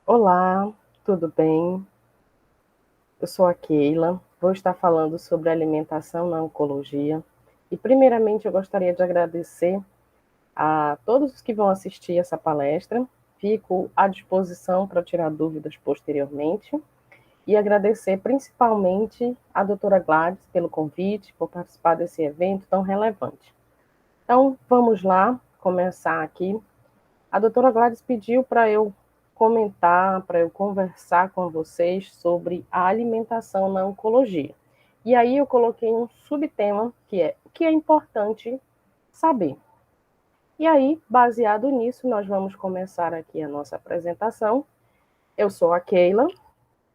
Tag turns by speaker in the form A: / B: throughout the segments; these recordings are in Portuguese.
A: Olá, tudo bem? Eu sou a Keila, vou estar falando sobre alimentação na oncologia. E, primeiramente, eu gostaria de agradecer a todos os que vão assistir essa palestra. Fico à disposição para tirar dúvidas posteriormente. E agradecer principalmente à doutora Gladys pelo convite, por participar desse evento tão relevante. Então, vamos lá, começar aqui. A doutora Gladys pediu para eu comentar, para eu conversar com vocês sobre a alimentação na oncologia. E aí eu coloquei um subtema que é o que é importante saber. E aí, baseado nisso, nós vamos começar aqui a nossa apresentação. Eu sou a Keila,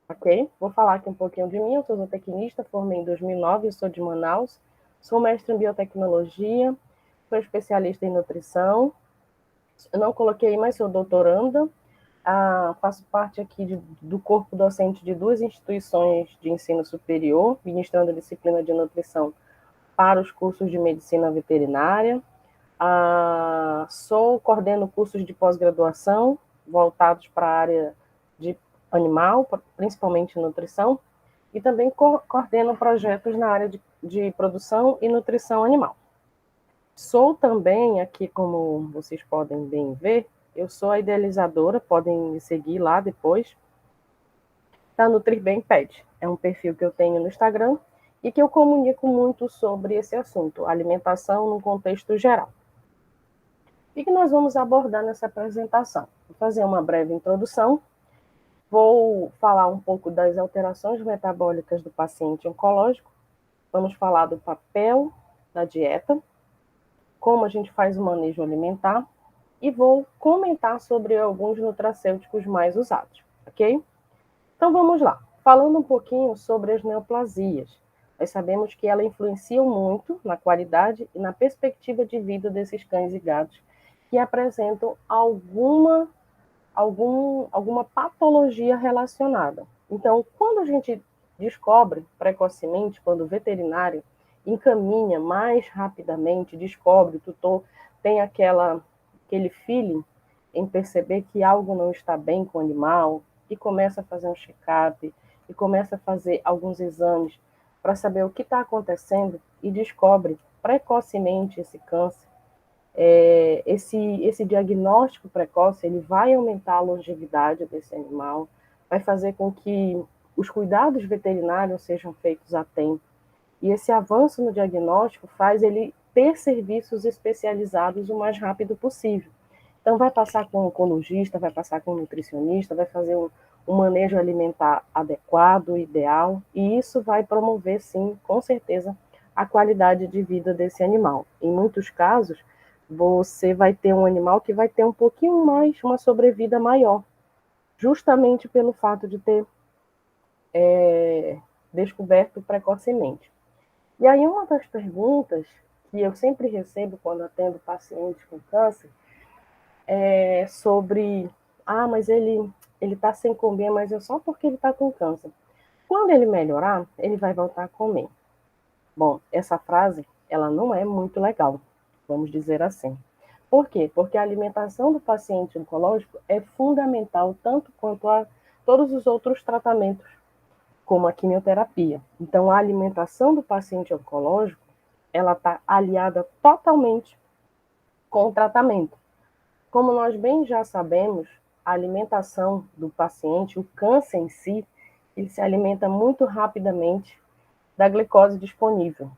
A: ok? Vou falar aqui um pouquinho de mim. Eu sou zootecnista, formei em 2009, eu sou de Manaus, sou mestre em biotecnologia, sou especialista em nutrição. Eu não coloquei, mas sou doutoranda. Faço parte aqui do corpo docente de duas instituições de ensino superior, ministrando a disciplina de nutrição para os cursos de medicina veterinária. Coordeno cursos de pós-graduação voltados para a área de animal, principalmente nutrição, e também coordeno projetos na área de produção e nutrição animal. Sou também, aqui como vocês podem bem ver, eu sou a idealizadora, podem me seguir lá depois, da NutriBem Pet. É um perfil que eu tenho no Instagram e que eu comunico muito sobre esse assunto, alimentação no contexto geral. O que nós vamos abordar nessa apresentação? Vou fazer uma breve introdução, vou falar um pouco das alterações metabólicas do paciente oncológico, vamos falar do papel da dieta, como a gente faz o manejo alimentar, e vou comentar sobre alguns nutracêuticos mais usados, ok? Então vamos lá. Falando um pouquinho sobre as neoplasias. Nós sabemos que elas influenciam muito na qualidade e na perspectiva de vida desses cães e gatos que apresentam alguma patologia relacionada. Então, quando a gente descobre precocemente, quando o veterinário encaminha mais rapidamente, descobre, o tutor tem aquele feeling em perceber que algo não está bem com o animal, e começa a fazer um check-up, e começa a fazer alguns exames para saber o que está acontecendo e descobre precocemente esse câncer, esse diagnóstico precoce ele vai aumentar a longevidade desse animal, vai fazer com que os cuidados veterinários sejam feitos a tempo. E esse avanço no diagnóstico faz ele ter serviços especializados o mais rápido possível. Então, vai passar com um oncologista, vai passar com um nutricionista, vai fazer um manejo alimentar adequado, ideal, e isso vai promover, sim, com certeza, a qualidade de vida desse animal. Em muitos casos, você vai ter um animal que vai ter um pouquinho mais, uma sobrevida maior, justamente pelo fato de ter descoberto precocemente. E aí, uma das perguntas que eu sempre recebo quando atendo pacientes com câncer é sobre: mas ele está sem comer, mas é só porque ele está com câncer. Quando ele melhorar, ele vai voltar a comer. Bom, essa frase, ela não é muito legal, vamos dizer assim. Por quê? Porque a alimentação do paciente oncológico é fundamental tanto quanto a todos os outros tratamentos, como a quimioterapia. Então, a alimentação do paciente oncológico, ela está aliada totalmente com o tratamento. Como nós bem já sabemos, a alimentação do paciente, o câncer em si, ele se alimenta muito rapidamente da glicose disponível.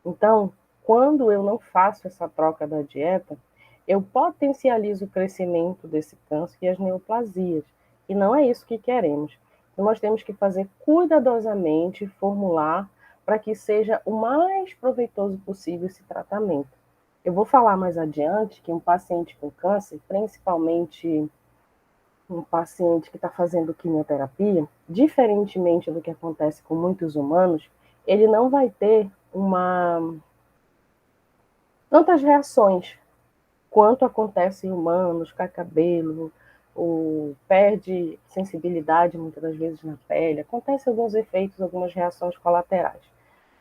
A: Então, quando eu não faço essa troca da dieta, eu potencializo o crescimento desse câncer e as neoplasias. E não é isso que queremos. Então, nós temos que fazer cuidadosamente, formular para que seja o mais proveitoso possível esse tratamento. Eu vou falar mais adiante que um paciente com câncer, principalmente um paciente que está fazendo quimioterapia, diferentemente do que acontece com muitos humanos, ele não vai ter tantas reações quanto acontece em humanos, cai cabelo, ou perde sensibilidade muitas das vezes na pele, acontecem alguns efeitos, algumas reações colaterais.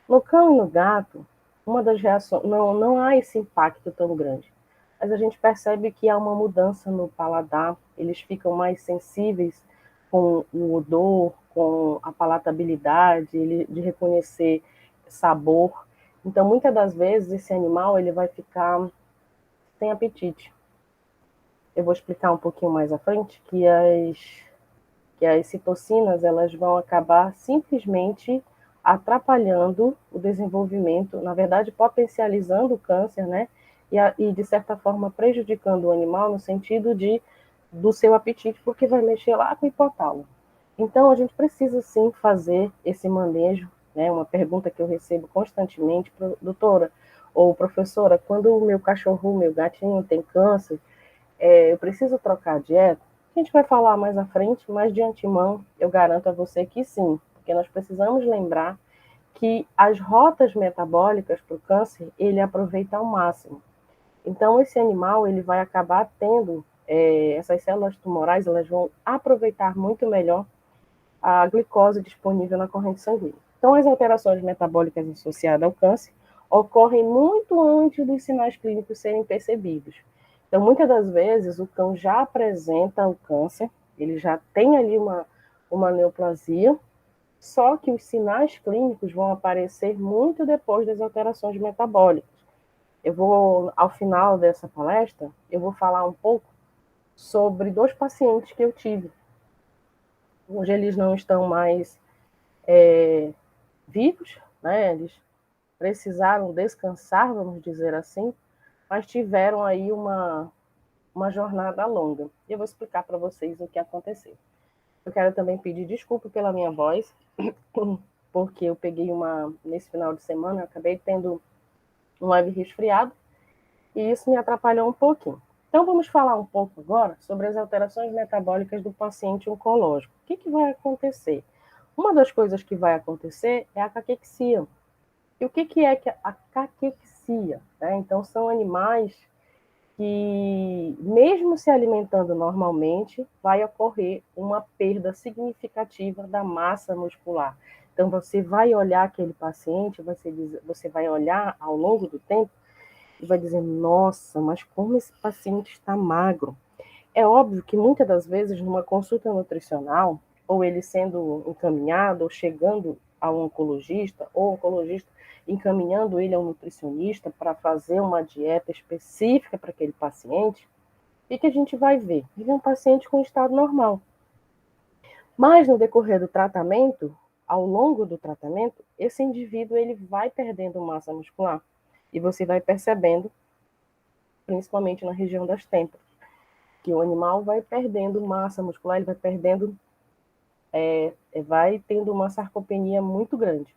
A: No cão e no gato, uma das reações, não há esse impacto tão grande. mas a gente percebe que há uma mudança no paladar, eles ficam mais sensíveis com o odor, com a palatabilidade, de reconhecer sabor. Então, muitas das vezes, esse animal ele vai ficar sem apetite. Eu vou explicar um pouquinho mais à frente que as citocinas elas vão acabar simplesmente atrapalhando o desenvolvimento, na verdade, potencializando o câncer, né? E de certa forma, prejudicando o animal no sentido do seu apetite, porque vai mexer lá com o hipotálamo. Então, a gente precisa, sim, fazer esse manejo, né? Uma pergunta que eu recebo constantemente, doutora ou professora, quando o meu cachorro, o meu gatinho tem câncer, eu preciso trocar a dieta? A gente vai falar mais à frente, mas de antemão eu garanto a você que sim, porque nós precisamos lembrar que as rotas metabólicas para o câncer, ele aproveita ao máximo. Então, esse animal, ele vai acabar tendo, essas células tumorais, elas vão aproveitar muito melhor a glicose disponível na corrente sanguínea. Então, as alterações metabólicas associadas ao câncer ocorrem muito antes dos sinais clínicos serem percebidos. Então, muitas das vezes, o cão já apresenta o câncer, ele já tem ali uma neoplasia, só que os sinais clínicos vão aparecer muito depois das alterações metabólicas. Ao final dessa palestra, eu vou falar um pouco sobre 2 pacientes que eu tive. Hoje eles não estão mais vivos, né? Eles precisaram descansar, vamos dizer assim, mas tiveram aí uma jornada longa. E eu vou explicar para vocês o que aconteceu. Eu quero também pedir desculpa pela minha voz, porque eu peguei nesse final de semana, eu acabei tendo um leve resfriado, e isso me atrapalhou um pouquinho. Então, vamos falar um pouco agora sobre as alterações metabólicas do paciente oncológico. O que vai acontecer? Uma das coisas que vai acontecer é a caquexia. E o que é a caquexia? Né? Então, são animais que, mesmo se alimentando normalmente, vai ocorrer uma perda significativa da massa muscular. Então, você vai olhar aquele paciente, você vai olhar ao longo do tempo e vai dizer, nossa, mas como esse paciente está magro. É óbvio que muitas das vezes, numa consulta nutricional, ou ele sendo encaminhado, ou chegando ao oncologista, ou o oncologista encaminhando ele ao nutricionista para fazer uma dieta específica para aquele paciente, o que a gente vai ver? Ele é um paciente com estado normal. Mas no decorrer do tratamento, ao longo do tratamento, esse indivíduo ele vai perdendo massa muscular. E você vai percebendo, principalmente na região das têmporas, que o animal vai perdendo massa muscular, ele vai perdendo, vai tendo uma sarcopenia muito grande.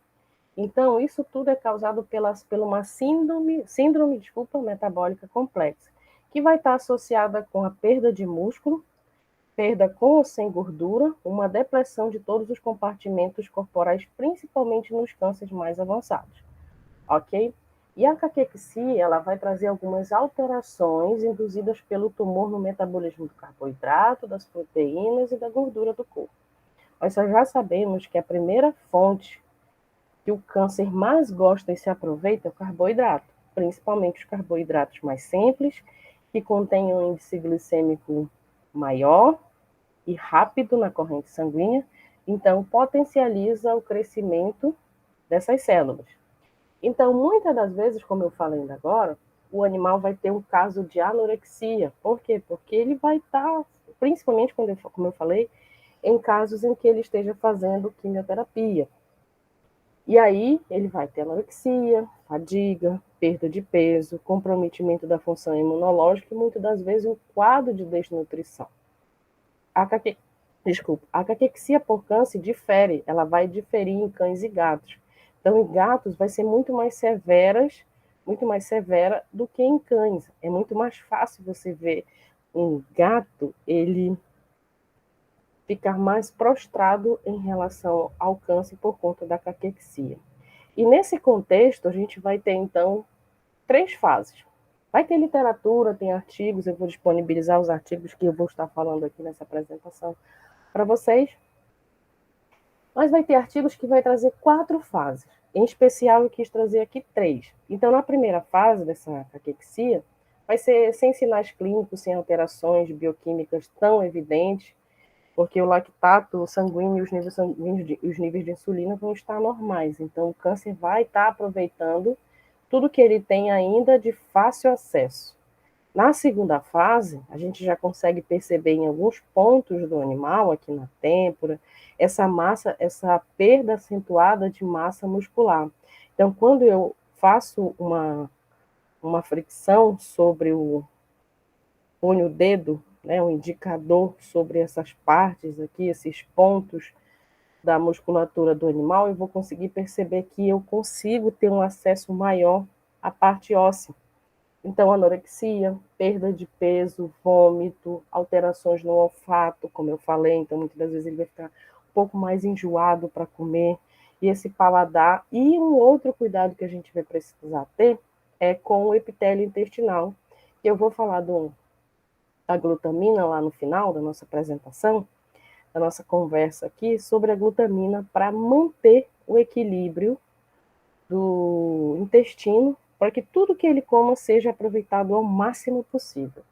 A: Então, isso tudo é causado por uma síndrome metabólica complexa, que vai estar associada com a perda de músculo, perda com ou sem gordura, uma depressão de todos os compartimentos corporais, principalmente nos cânceres mais avançados, ok? E a caquexia, ela vai trazer algumas alterações induzidas pelo tumor no metabolismo do carboidrato, das proteínas e da gordura do corpo. Nós já sabemos que a primeira fonte que o câncer mais gosta e se aproveita é o carboidrato, principalmente os carboidratos mais simples, que contêm um índice glicêmico maior e rápido na corrente sanguínea, então potencializa o crescimento dessas células. Então, muitas das vezes, como eu falei ainda agora, o animal vai ter um caso de anorexia. Por quê? Porque ele vai estar, principalmente como eu falei, em casos em que ele esteja fazendo quimioterapia. E aí ele vai ter anorexia, fadiga, perda de peso, comprometimento da função imunológica e muitas das vezes um quadro de desnutrição. A caquexia por câncer difere, ela vai diferir em cães e gatos. Então, em gatos vai ser muito mais severa do que em cães. É muito mais fácil você ver um gato, ele ficar mais prostrado em relação ao câncer por conta da caquexia. E nesse contexto, a gente vai ter, então, 3 fases. Vai ter literatura, tem artigos, eu vou disponibilizar os artigos que eu vou estar falando aqui nessa apresentação para vocês. Mas vai ter artigos que vai trazer 4 fases. Em especial, eu quis trazer aqui 3. Então, na primeira fase dessa caquexia, vai ser sem sinais clínicos, sem alterações bioquímicas tão evidentes, porque o lactato sanguíneo e os níveis sanguíneos, os níveis de insulina vão estar normais. Então, o câncer vai estar aproveitando tudo que ele tem ainda de fácil acesso. Na segunda fase, a gente já consegue perceber em alguns pontos do animal, aqui na têmpora, essa perda acentuada de massa muscular. Então, quando eu faço uma fricção sobre ponho o dedo, né, um indicador sobre essas partes aqui, esses pontos da musculatura do animal, eu vou conseguir perceber que eu consigo ter um acesso maior à parte óssea. Então, anorexia, perda de peso, vômito, alterações no olfato, como eu falei, então muitas das vezes ele vai ficar um pouco mais enjoado para comer, e esse paladar. E um outro cuidado que a gente vai precisar ter é com o epitélio intestinal, que eu vou falar da glutamina lá no final da nossa apresentação, da nossa conversa aqui, sobre a glutamina para manter o equilíbrio do intestino, para que tudo que ele coma seja aproveitado ao máximo possível.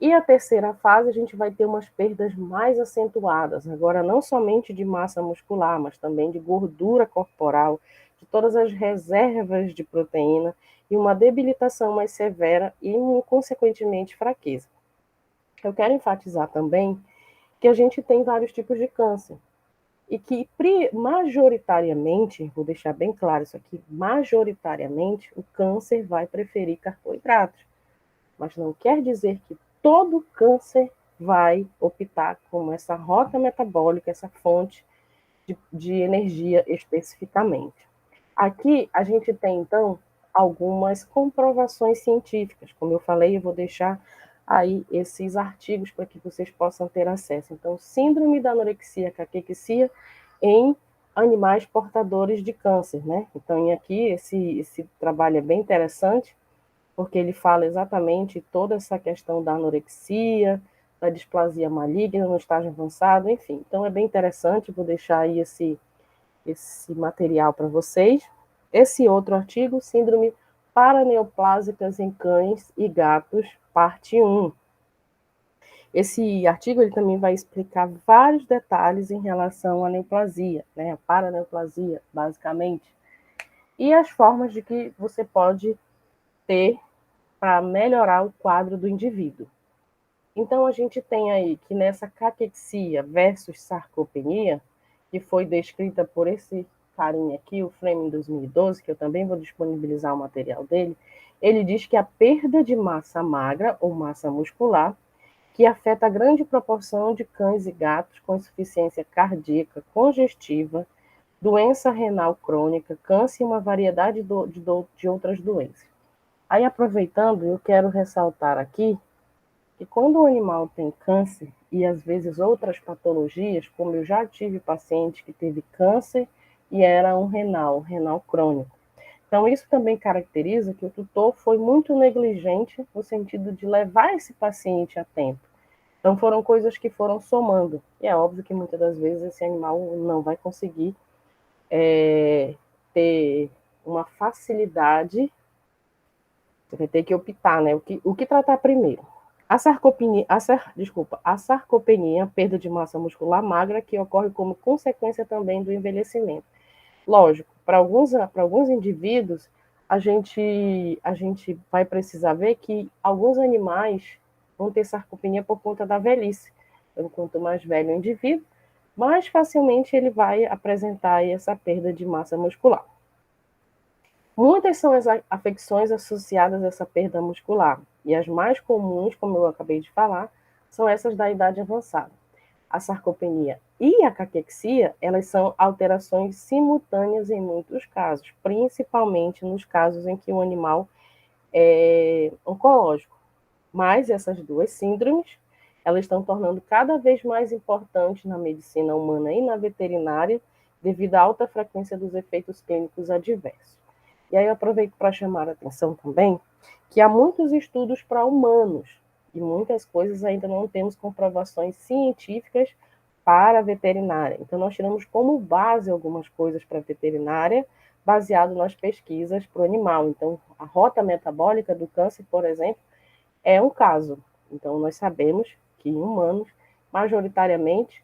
A: E a terceira fase, a gente vai ter umas perdas mais acentuadas, agora não somente de massa muscular, mas também de gordura corporal, de todas as reservas de proteína, e uma debilitação mais severa e, consequentemente, fraqueza. Eu quero enfatizar também que a gente tem vários tipos de câncer, e que majoritariamente, vou deixar bem claro isso aqui, majoritariamente o câncer vai preferir carboidratos, mas não quer dizer que todo câncer vai optar com essa rota metabólica, essa fonte de energia especificamente. Aqui a gente tem, então, algumas comprovações científicas. Como eu falei, eu vou deixar aí esses artigos para que vocês possam ter acesso. Então, síndrome da anorexia caquexia em animais portadores de câncer, né? Então, aqui esse trabalho é bem interessante, porque ele fala exatamente toda essa questão da anorexia, da displasia maligna no estágio avançado, enfim. Então, é bem interessante, vou deixar aí esse material para vocês. Esse outro artigo, síndrome paraneoplásicas em cães e gatos, parte 1. Esse artigo ele também vai explicar vários detalhes em relação à neoplasia, né, a paraneoplasia, basicamente, e as formas de que você pode ter para melhorar o quadro do indivíduo. Então, a gente tem aí que nessa caquexia versus sarcopenia, que foi descrita por esse carinha aqui, o Fleming, em 2012, que eu também vou disponibilizar o material dele, ele diz que a perda de massa magra ou massa muscular, que afeta a grande proporção de cães e gatos com insuficiência cardíaca congestiva, doença renal crônica, câncer e uma variedade de outras doenças. Aí, aproveitando, eu quero ressaltar aqui que quando o animal tem câncer e às vezes outras patologias, como eu já tive paciente que teve câncer e era um renal crônico. Então, isso também caracteriza que o tutor foi muito negligente no sentido de levar esse paciente a tempo. Então, foram coisas que foram somando. E é óbvio que muitas das vezes esse animal não vai conseguir ter uma facilidade, você vai ter que optar, né? O que tratar primeiro? A sarcopenia, perda de massa muscular magra, que ocorre como consequência também do envelhecimento. Lógico, para alguns indivíduos, a gente vai precisar ver que alguns animais vão ter sarcopenia por conta da velhice. Então, quanto mais velho o indivíduo, mais facilmente ele vai apresentar essa perda de massa muscular. Muitas são as afecções associadas a essa perda muscular, e as mais comuns, como eu acabei de falar, são essas da idade avançada. A sarcopenia e a caquexia, elas são alterações simultâneas em muitos casos, principalmente nos casos em que o animal é oncológico. Mas essas duas síndromes, elas estão tornando cada vez mais importantes na medicina humana e na veterinária, devido à alta frequência dos efeitos clínicos adversos. E aí eu aproveito para chamar a atenção também que há muitos estudos para humanos e muitas coisas ainda não temos comprovações científicas para a veterinária. Então, nós tiramos como base algumas coisas para a veterinária, baseado nas pesquisas para o animal. Então, a rota metabólica do câncer, por exemplo, é um caso. Então, nós sabemos que em humanos, majoritariamente,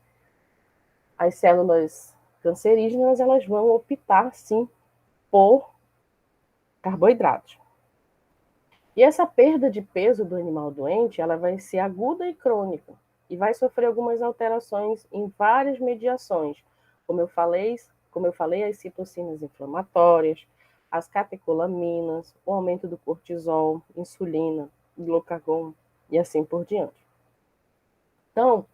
A: as células cancerígenas elas vão optar, sim, por carboidratos. E essa perda de peso do animal doente, ela vai ser aguda e crônica, e vai sofrer algumas alterações em várias mediações, como eu falei, as citocinas inflamatórias, as catecolaminas, o aumento do cortisol, insulina, glucagon e assim por diante. Então,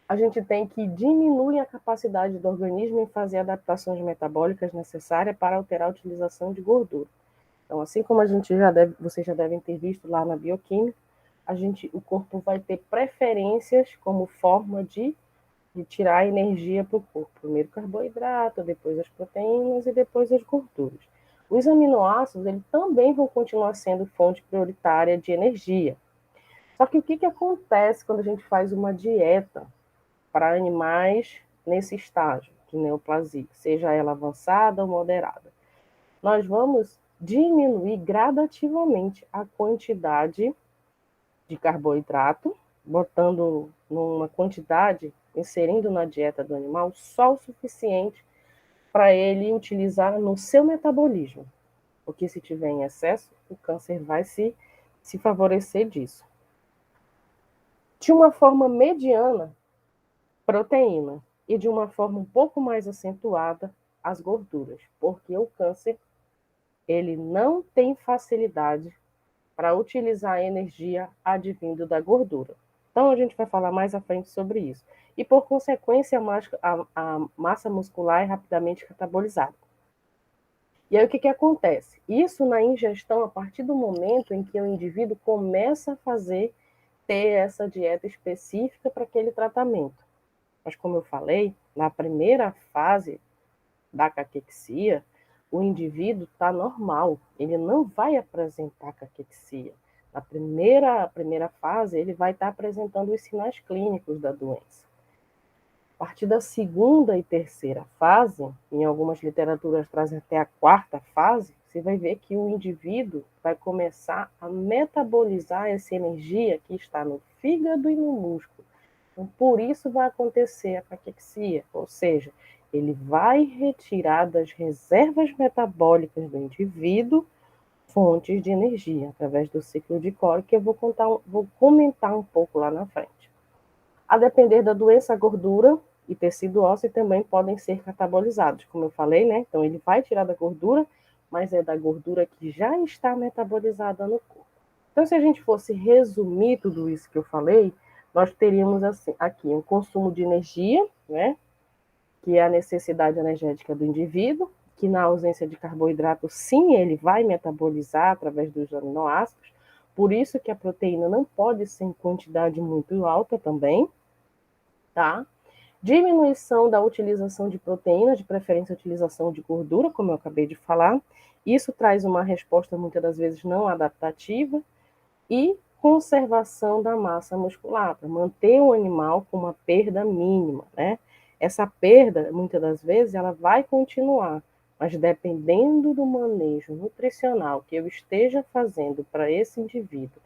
A: a gente tem que diminuir a capacidade do organismo em fazer adaptações metabólicas necessárias para alterar a utilização de gordura. Então, assim como vocês já devem ter visto lá na bioquímica, o corpo vai ter preferências como forma de tirar energia para o corpo. Primeiro carboidrato, depois as proteínas e depois as gorduras. Os aminoácidos eles também vão continuar sendo fonte prioritária de energia. Só que o que acontece quando a gente faz uma dieta para animais nesse estágio de neoplasia, seja ela avançada ou moderada? Nós vamos diminuir gradativamente a quantidade de carboidrato, botando numa quantidade, inserindo na dieta do animal só o suficiente para ele utilizar no seu metabolismo. Porque se tiver em excesso, o câncer vai se favorecer disso. De uma forma mediana, proteína, e de uma forma um pouco mais acentuada, as gorduras, porque o câncer ele não tem facilidade para utilizar a energia advindo da gordura. Então, a gente vai falar mais à frente sobre isso. E, por consequência, a massa muscular é rapidamente catabolizada. E aí, o que acontece? Isso na ingestão, a partir do momento em que o indivíduo começa a ter essa dieta específica para aquele tratamento. Mas, como eu falei, na primeira fase da caquexia, o indivíduo está normal, ele não vai apresentar caquexia. Na primeira fase, ele vai estar apresentando os sinais clínicos da doença. A partir da segunda e terceira fase, em algumas literaturas trazem até a quarta fase, você vai ver que o indivíduo vai começar a metabolizar essa energia que está no fígado e no músculo. Então, por isso vai acontecer a caquexia, ou seja, ele vai retirar das reservas metabólicas do indivíduo fontes de energia, através do ciclo de Cori, que eu vou comentar um pouco lá na frente. A depender da doença, a gordura e tecido ósseo também podem ser catabolizados, como eu falei, né? Então, ele vai tirar da gordura, mas é da gordura que já está metabolizada no corpo. Então, se a gente fosse resumir tudo isso que eu falei, nós teríamos assim, aqui um consumo de energia, né? Que é a necessidade energética do indivíduo, que na ausência de carboidrato, sim, ele vai metabolizar através dos aminoácidos, por isso que a proteína não pode ser em quantidade muito alta também, tá? Diminuição da utilização de proteína, de preferência a utilização de gordura, como eu acabei de falar. Isso traz uma resposta, muitas das vezes, não adaptativa. E conservação da massa muscular, para manter o animal com uma perda mínima, né? Essa perda, muitas das vezes, ela vai continuar, mas dependendo do manejo nutricional que eu esteja fazendo para esse indivíduo,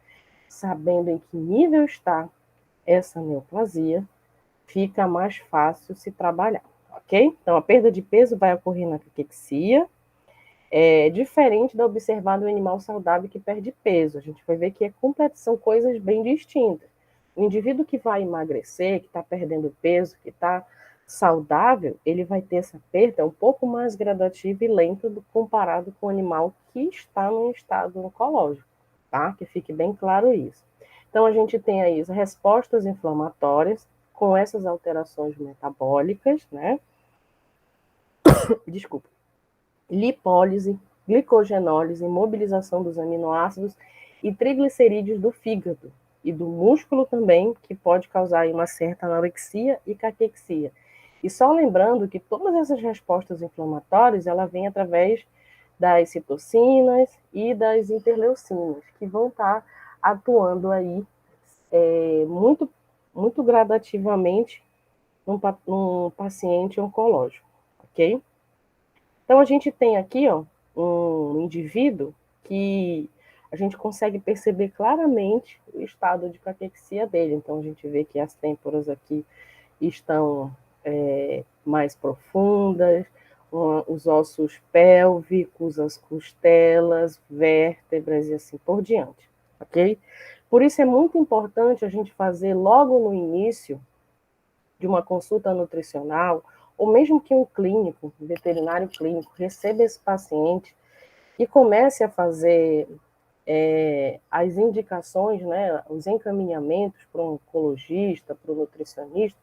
A: sabendo em que nível está essa neoplasia, fica mais fácil se trabalhar, ok? Então, a perda de peso vai ocorrer na caquexia, diferente da observada no animal saudável que perde peso. A gente vai ver que são coisas bem distintas. O indivíduo que vai emagrecer, que está perdendo peso, que está saudável, ele vai ter essa perda um pouco mais gradativa e lenta comparado com o animal que está no estado oncológico, tá? Que fique bem claro isso. Então, a gente tem aí as respostas inflamatórias com essas alterações metabólicas, né? Desculpa. Lipólise, glicogenólise, mobilização dos aminoácidos e triglicerídeos do fígado e do músculo também, que pode causar uma certa anorexia e caquexia. E só lembrando que todas essas respostas inflamatórias, ela vem através das citocinas e das interleucinas, que vão estar atuando aí muito, muito gradativamente num paciente oncológico, ok? Então, a gente tem aqui um indivíduo que a gente consegue perceber claramente o estado de caquexia dele. Então, a gente vê que as têmporas aqui estão mais profundas, os ossos pélvicos, as costelas, vértebras e assim por diante, ok? Por isso é muito importante a gente fazer logo no início de uma consulta nutricional, ou mesmo que um clínico, um veterinário clínico, receba esse paciente e comece a fazer as indicações, né, os encaminhamentos para um oncologista, para o nutricionista,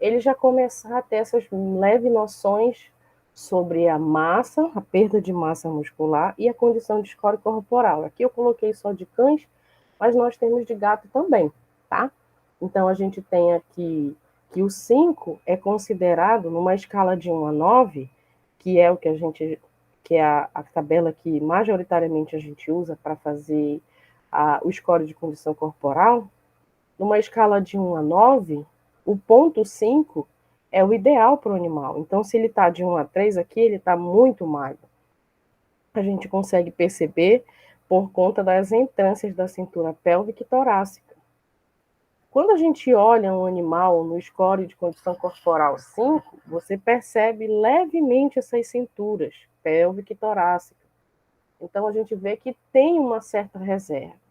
A: ele já começar a ter essas leves noções sobre a massa, a perda de massa muscular e a condição de score corporal. Aqui eu coloquei só de cães, mas nós temos de gato também, tá? Então, a gente tem aqui que o 5 é considerado, numa escala de 1 a 9, que é o que a gente, que é a tabela que majoritariamente a gente usa para fazer o score de condição corporal, numa escala de 1 a 9, o ponto 5 é o ideal para o animal. Então, se ele está de 1 a 3 aqui, ele está muito magro. A gente consegue perceber por conta das entrâncias da cintura pélvica e torácica. Quando a gente olha um animal no score de condição corporal 5, você percebe levemente essas cinturas pélvica e torácica. Então, a gente vê que tem uma certa reserva.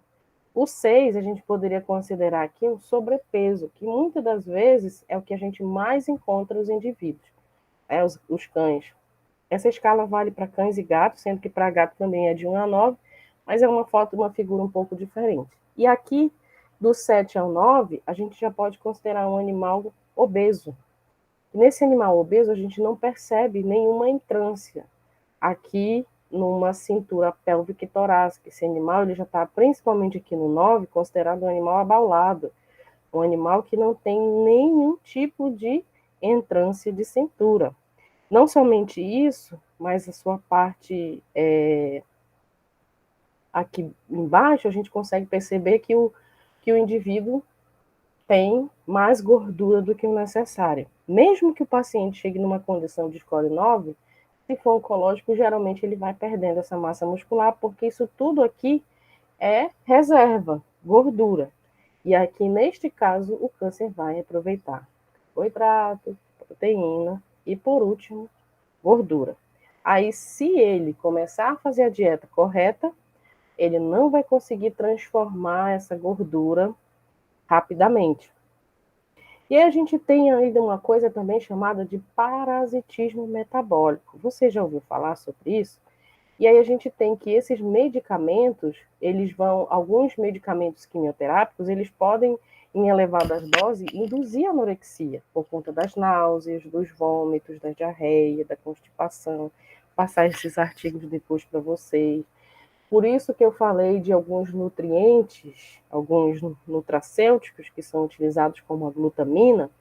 A: O 6 a gente poderia considerar aqui um sobrepeso, que muitas das vezes é o que a gente mais encontra nos indivíduos, os cães. Essa escala vale para cães e gatos, sendo que para gato também é de 1 a 9, mas é uma figura um pouco diferente. E aqui, do 7 ao 9, a gente já pode considerar um animal obeso. E nesse animal obeso, a gente não percebe nenhuma entrância. Aqui, numa cintura pélvica e torácica. Esse animal ele já está, principalmente aqui no 9, considerado um animal abaulado, um animal que não tem nenhum tipo de entrância de cintura. Não somente isso, mas a sua parte aqui embaixo, a gente consegue perceber que o indivíduo tem mais gordura do que o necessário. Mesmo que o paciente chegue numa condição de score 9, se for oncológico, geralmente ele vai perdendo essa massa muscular, porque isso tudo aqui é reserva, gordura. E aqui, neste caso, o câncer vai aproveitar carboidrato, proteína e, por último, gordura. Aí, se ele começar a fazer a dieta correta, ele não vai conseguir transformar essa gordura rapidamente. E aí a gente tem ainda uma coisa também chamada de parasitismo metabólico. Você já ouviu falar sobre isso? E aí a gente tem que esses medicamentos, alguns medicamentos quimioterápicos, eles podem, em elevadas doses, induzir anorexia, por conta das náuseas, dos vômitos, da diarreia, da constipação. Passar esses artigos depois para vocês. Por isso que eu falei de alguns nutrientes, alguns nutracêuticos que são utilizados como a glutamina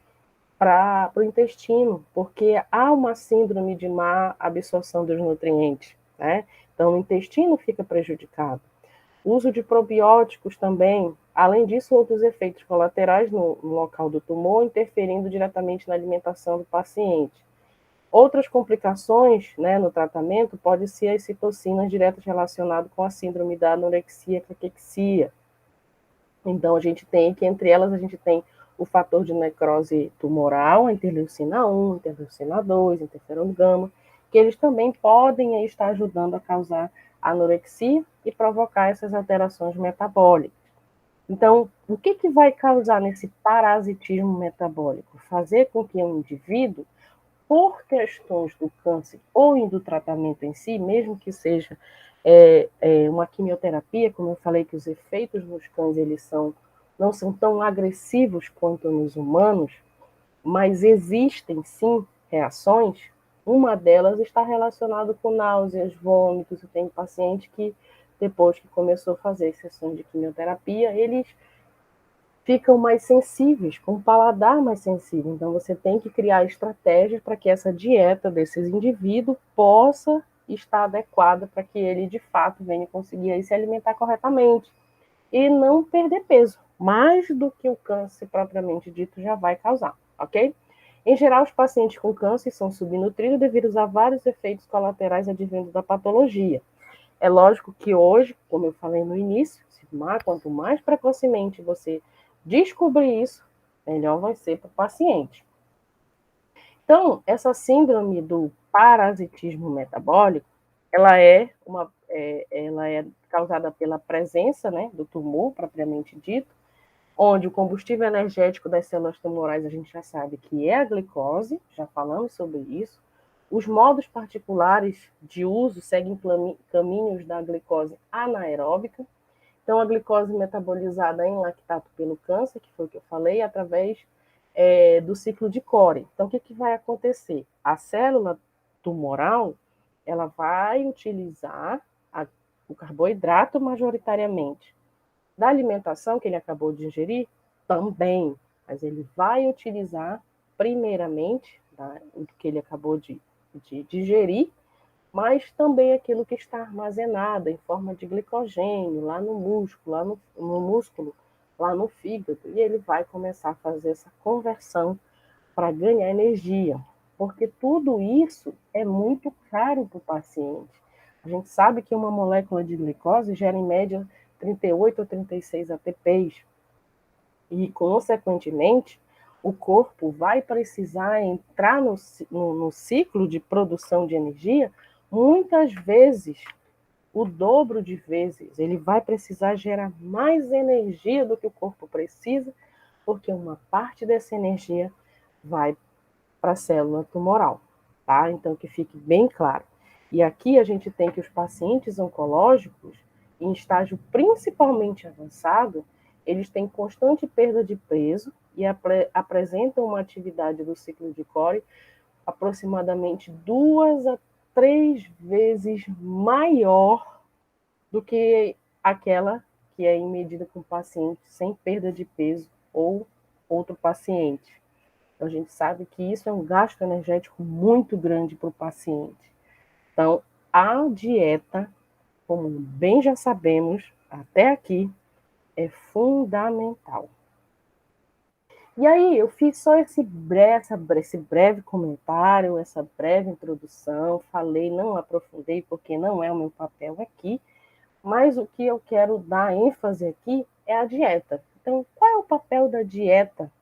A: para o intestino, porque há uma síndrome de má absorção dos nutrientes, né? Então o intestino fica prejudicado. O uso de probióticos também, além disso, outros efeitos colaterais no local do tumor, interferindo diretamente na alimentação do paciente. Outras complicações, né, no tratamento pode ser as citocinas diretas relacionadas com a síndrome da anorexia caquexia. Então, a gente tem que, entre elas, a gente tem o fator de necrose tumoral, a interleucina 1, interleucina 2, interferon gama, que eles também podem estar ajudando a causar anorexia e provocar essas alterações metabólicas. Então, o que vai causar nesse parasitismo metabólico? Fazer com que um indivíduo, por questões do câncer ou do tratamento em si, mesmo que seja uma quimioterapia, como eu falei que os efeitos nos cães não são tão agressivos quanto nos humanos, mas existem sim reações. Uma delas está relacionada com náuseas, vômitos. Eu tenho paciente que, depois que começou a fazer sessões de quimioterapia, eles ficam mais sensíveis, com o paladar mais sensível. Então, você tem que criar estratégias para que essa dieta desses indivíduos possa estar adequada para que ele, de fato, venha conseguir aí se alimentar corretamente e não perder peso, mais do que o câncer propriamente dito já vai causar, ok? Em geral, os pacientes com câncer são subnutridos devido a vários efeitos colaterais advindos da patologia. É lógico que hoje, como eu falei no início, quanto mais precocemente você descobrir isso, melhor vai ser para o paciente. Então, essa síndrome do parasitismo metabólico, ela é causada pela presença, né, do tumor, propriamente dito, onde o combustível energético das células tumorais a gente já sabe que é a glicose, já falamos sobre isso. Os modos particulares de uso seguem caminhos da glicose anaeróbica. Então, a glicose metabolizada em lactato pelo câncer, que foi o que eu falei, através do ciclo de Core. Então, o que vai acontecer? A célula tumoral, ela vai utilizar o carboidrato majoritariamente. Da alimentação que ele acabou de ingerir, também, mas ele vai utilizar primeiramente o que ele acabou de digerir, mas também aquilo que está armazenado em forma de glicogênio lá no músculo, lá no fígado, e ele vai começar a fazer essa conversão para ganhar energia, porque tudo isso é muito caro para o paciente. A gente sabe que uma molécula de glicose gera em média 38 ou 36 ATPs, e, consequentemente, o corpo vai precisar entrar no ciclo de produção de energia muitas vezes, o dobro de vezes. Ele vai precisar gerar mais energia do que o corpo precisa, porque uma parte dessa energia vai para a célula tumoral, tá? Então, que fique bem claro. E aqui a gente tem que os pacientes oncológicos, em estágio principalmente avançado, eles têm constante perda de peso e apresentam uma atividade do ciclo de Core aproximadamente 2 a 3 vezes maior do que aquela que é em medida com o paciente sem perda de peso ou outro paciente. Então, a gente sabe que isso é um gasto energético muito grande para o paciente. Então, a dieta, como bem já sabemos até aqui, é fundamental. E aí, eu fiz só esse breve comentário, essa breve introdução, falei, não aprofundei, porque não é o meu papel aqui, mas o que eu quero dar ênfase aqui é a dieta. Então, qual é o papel da dieta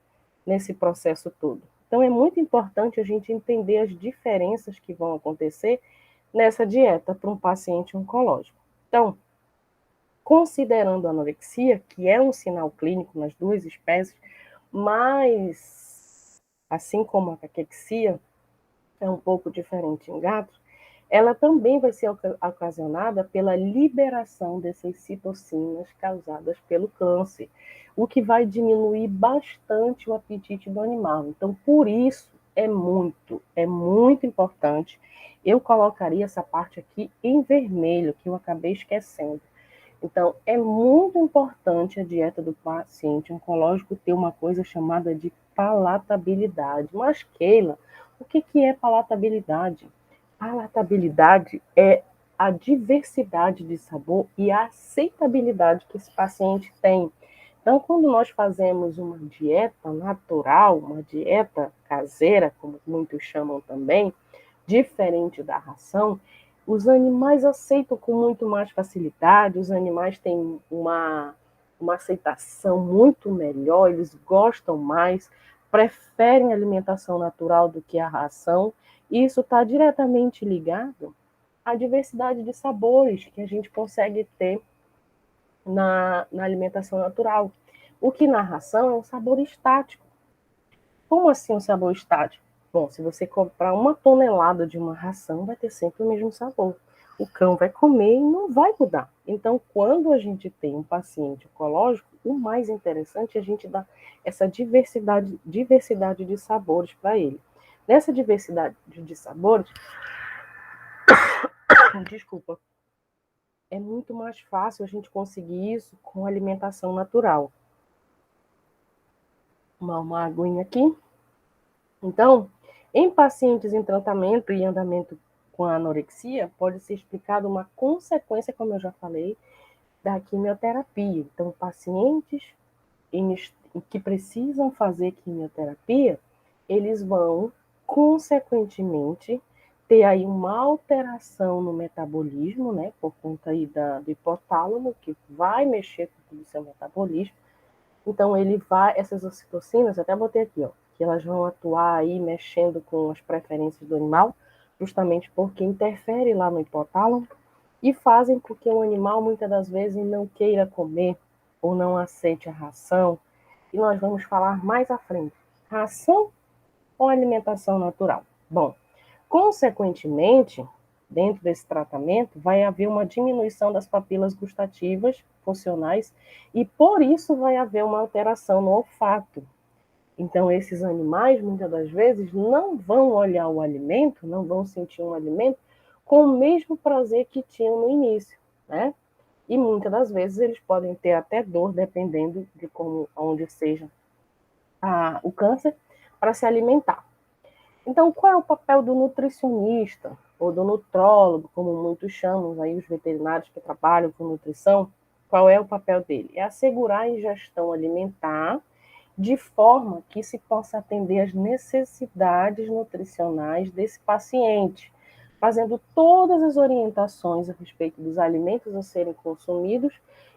A: nesse processo todo? Então, é muito importante a gente entender as diferenças que vão acontecer nessa dieta para um paciente oncológico. Então, considerando a anorexia, que é um sinal clínico nas duas espécies, mas, assim como a caquexia é um pouco diferente em gatos, ela também vai ser ocasionada pela liberação dessas citocinas causadas pelo câncer, o que vai diminuir bastante o apetite do animal. Então, por isso, é muito importante. Eu colocaria essa parte aqui em vermelho, que eu acabei esquecendo. Então, é muito importante a dieta do paciente oncológico ter uma coisa chamada de palatabilidade. Mas, Keila, o que é palatabilidade? Palatabilidade é a diversidade de sabor e a aceitabilidade que esse paciente tem. Então, quando nós fazemos uma dieta natural, uma dieta caseira, como muitos chamam também, diferente da ração, os animais aceitam com muito mais facilidade, os animais têm uma aceitação muito melhor, eles gostam mais, preferem a alimentação natural do que a ração, e isso está diretamente ligado à diversidade de sabores que a gente consegue ter na alimentação natural. O que na ração é um sabor estático. Como assim um sabor estático? Bom, se você comprar 1 tonelada de uma ração, vai ter sempre o mesmo sabor. O cão vai comer e não vai mudar. Então, quando a gente tem um paciente oncológico, o mais interessante é a gente dar essa diversidade de sabores para ele. Nessa diversidade de sabores, desculpa, é muito mais fácil a gente conseguir isso com alimentação natural. Uma aguinha aqui. Então, em pacientes em tratamento e andamento com a anorexia, pode ser explicada uma consequência, como eu já falei, da quimioterapia. Então, pacientes que precisam fazer quimioterapia, eles vão, consequentemente, ter aí uma alteração no metabolismo, né, por conta aí do hipotálamo, que vai mexer com o seu metabolismo. Então, ele vai, essas ocitocinas, até botei aqui, ó, que elas vão atuar aí mexendo com as preferências do animal, justamente porque interfere lá no hipotálamo e fazem com que o animal, muitas das vezes, não queira comer ou não aceite a ração. E nós vamos falar mais à frente. Ração ou alimentação natural? Bom, consequentemente, dentro desse tratamento, vai haver uma diminuição das papilas gustativas funcionais e, por isso, vai haver uma alteração no olfato. Então, esses animais, muitas das vezes, não vão olhar o alimento, não vão sentir um alimento com o mesmo prazer que tinham no início, né? E muitas das vezes eles podem ter até dor, dependendo de como, onde seja o câncer, para se alimentar. Então, qual é o papel do nutricionista ou do nutrólogo, como muitos chamam aí os veterinários que trabalham com nutrição? Qual é o papel dele? É assegurar a ingestão alimentar de forma que se possa atender às necessidades nutricionais desse paciente, fazendo todas as orientações a respeito dos alimentos a serem consumidos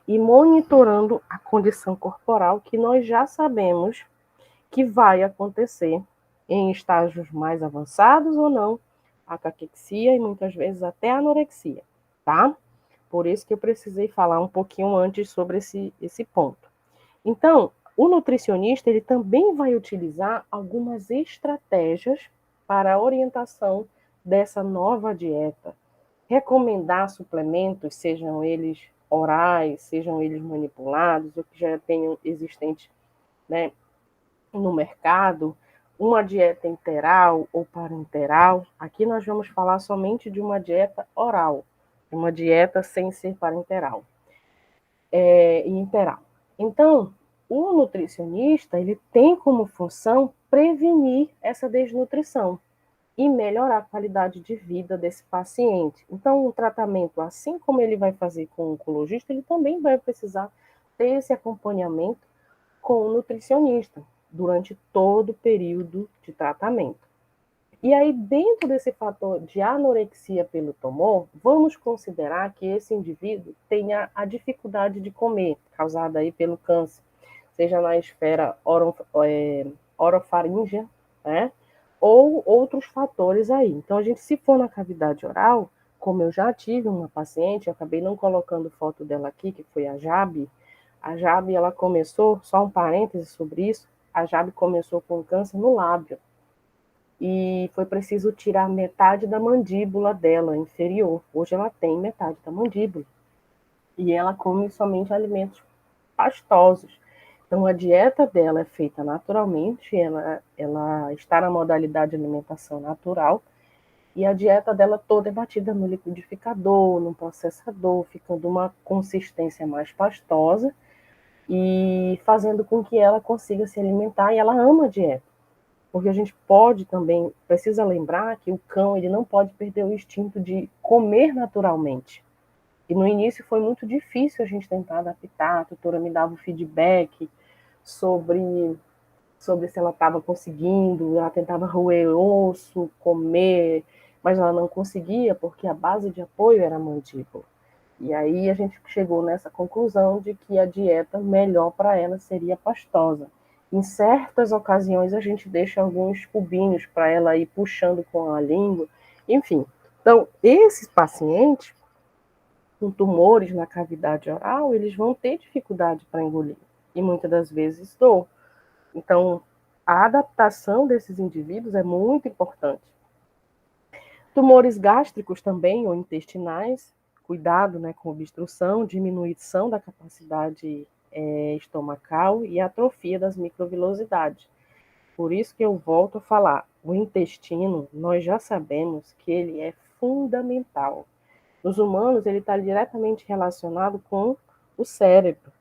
A: e monitorando a condição corporal, que nós já sabemos que vai acontecer em estágios mais avançados ou não, a caquexia e muitas vezes até a anorexia, tá? Por isso que eu precisei falar um pouquinho antes sobre esse ponto. Então, o nutricionista ele também vai utilizar algumas estratégias para a orientação dessa nova dieta. Recomendar suplementos, sejam eles orais, sejam eles manipulados, ou que já tenham existente, né, no mercado, uma dieta interal ou parenteral. Aqui nós vamos falar somente de uma dieta oral, uma dieta sem ser parenteral e interal. Então, o nutricionista ele tem como função prevenir essa desnutrição e melhorar a qualidade de vida desse paciente. Então, o tratamento, assim como ele vai fazer com o oncologista, ele também vai precisar ter esse acompanhamento com o nutricionista durante todo o período de tratamento. E aí, dentro desse fator de anorexia pelo tumor, vamos considerar que esse indivíduo tenha a dificuldade de comer, causada aí pelo câncer, seja na esfera orofaríngea, né? Ou outros fatores aí. Então, a gente, se for na cavidade oral, como eu já tive uma paciente, eu acabei não colocando foto dela aqui, que foi a Jabe. A Jabe, ela começou, só um parêntese sobre isso, a Jabe começou com câncer no lábio. E foi preciso tirar metade da mandíbula dela, inferior. Hoje ela tem metade da mandíbula. E ela come somente alimentos pastosos. Então, a dieta dela é feita naturalmente, ela está na modalidade de alimentação natural, e a dieta dela toda é batida no liquidificador, no processador, ficando uma consistência mais pastosa e fazendo com que ela consiga se alimentar, e ela ama a dieta. Porque a gente pode também, precisa lembrar que o cão ele não pode perder o instinto de comer naturalmente. E no início foi muito difícil a gente tentar adaptar, a tutora me dava o feedback sobre se ela estava conseguindo, ela tentava roer osso, comer, mas ela não conseguia porque a base de apoio era a mandíbula. E aí a gente chegou nessa conclusão de que a dieta melhor para ela seria pastosa. Em certas ocasiões a gente deixa alguns cubinhos para ela ir puxando com a língua, enfim. Então, esses pacientes com tumores na cavidade oral, eles vão ter dificuldade para engolir e muitas das vezes dor. Então, a adaptação desses indivíduos é muito importante. Tumores gástricos também, ou intestinais, cuidado, né, com obstrução, diminuição da capacidade estomacal e atrofia das microvilosidades. Por isso que eu volto a falar, o intestino, nós já sabemos que ele é fundamental. Nos humanos, ele está diretamente relacionado com o cérebro.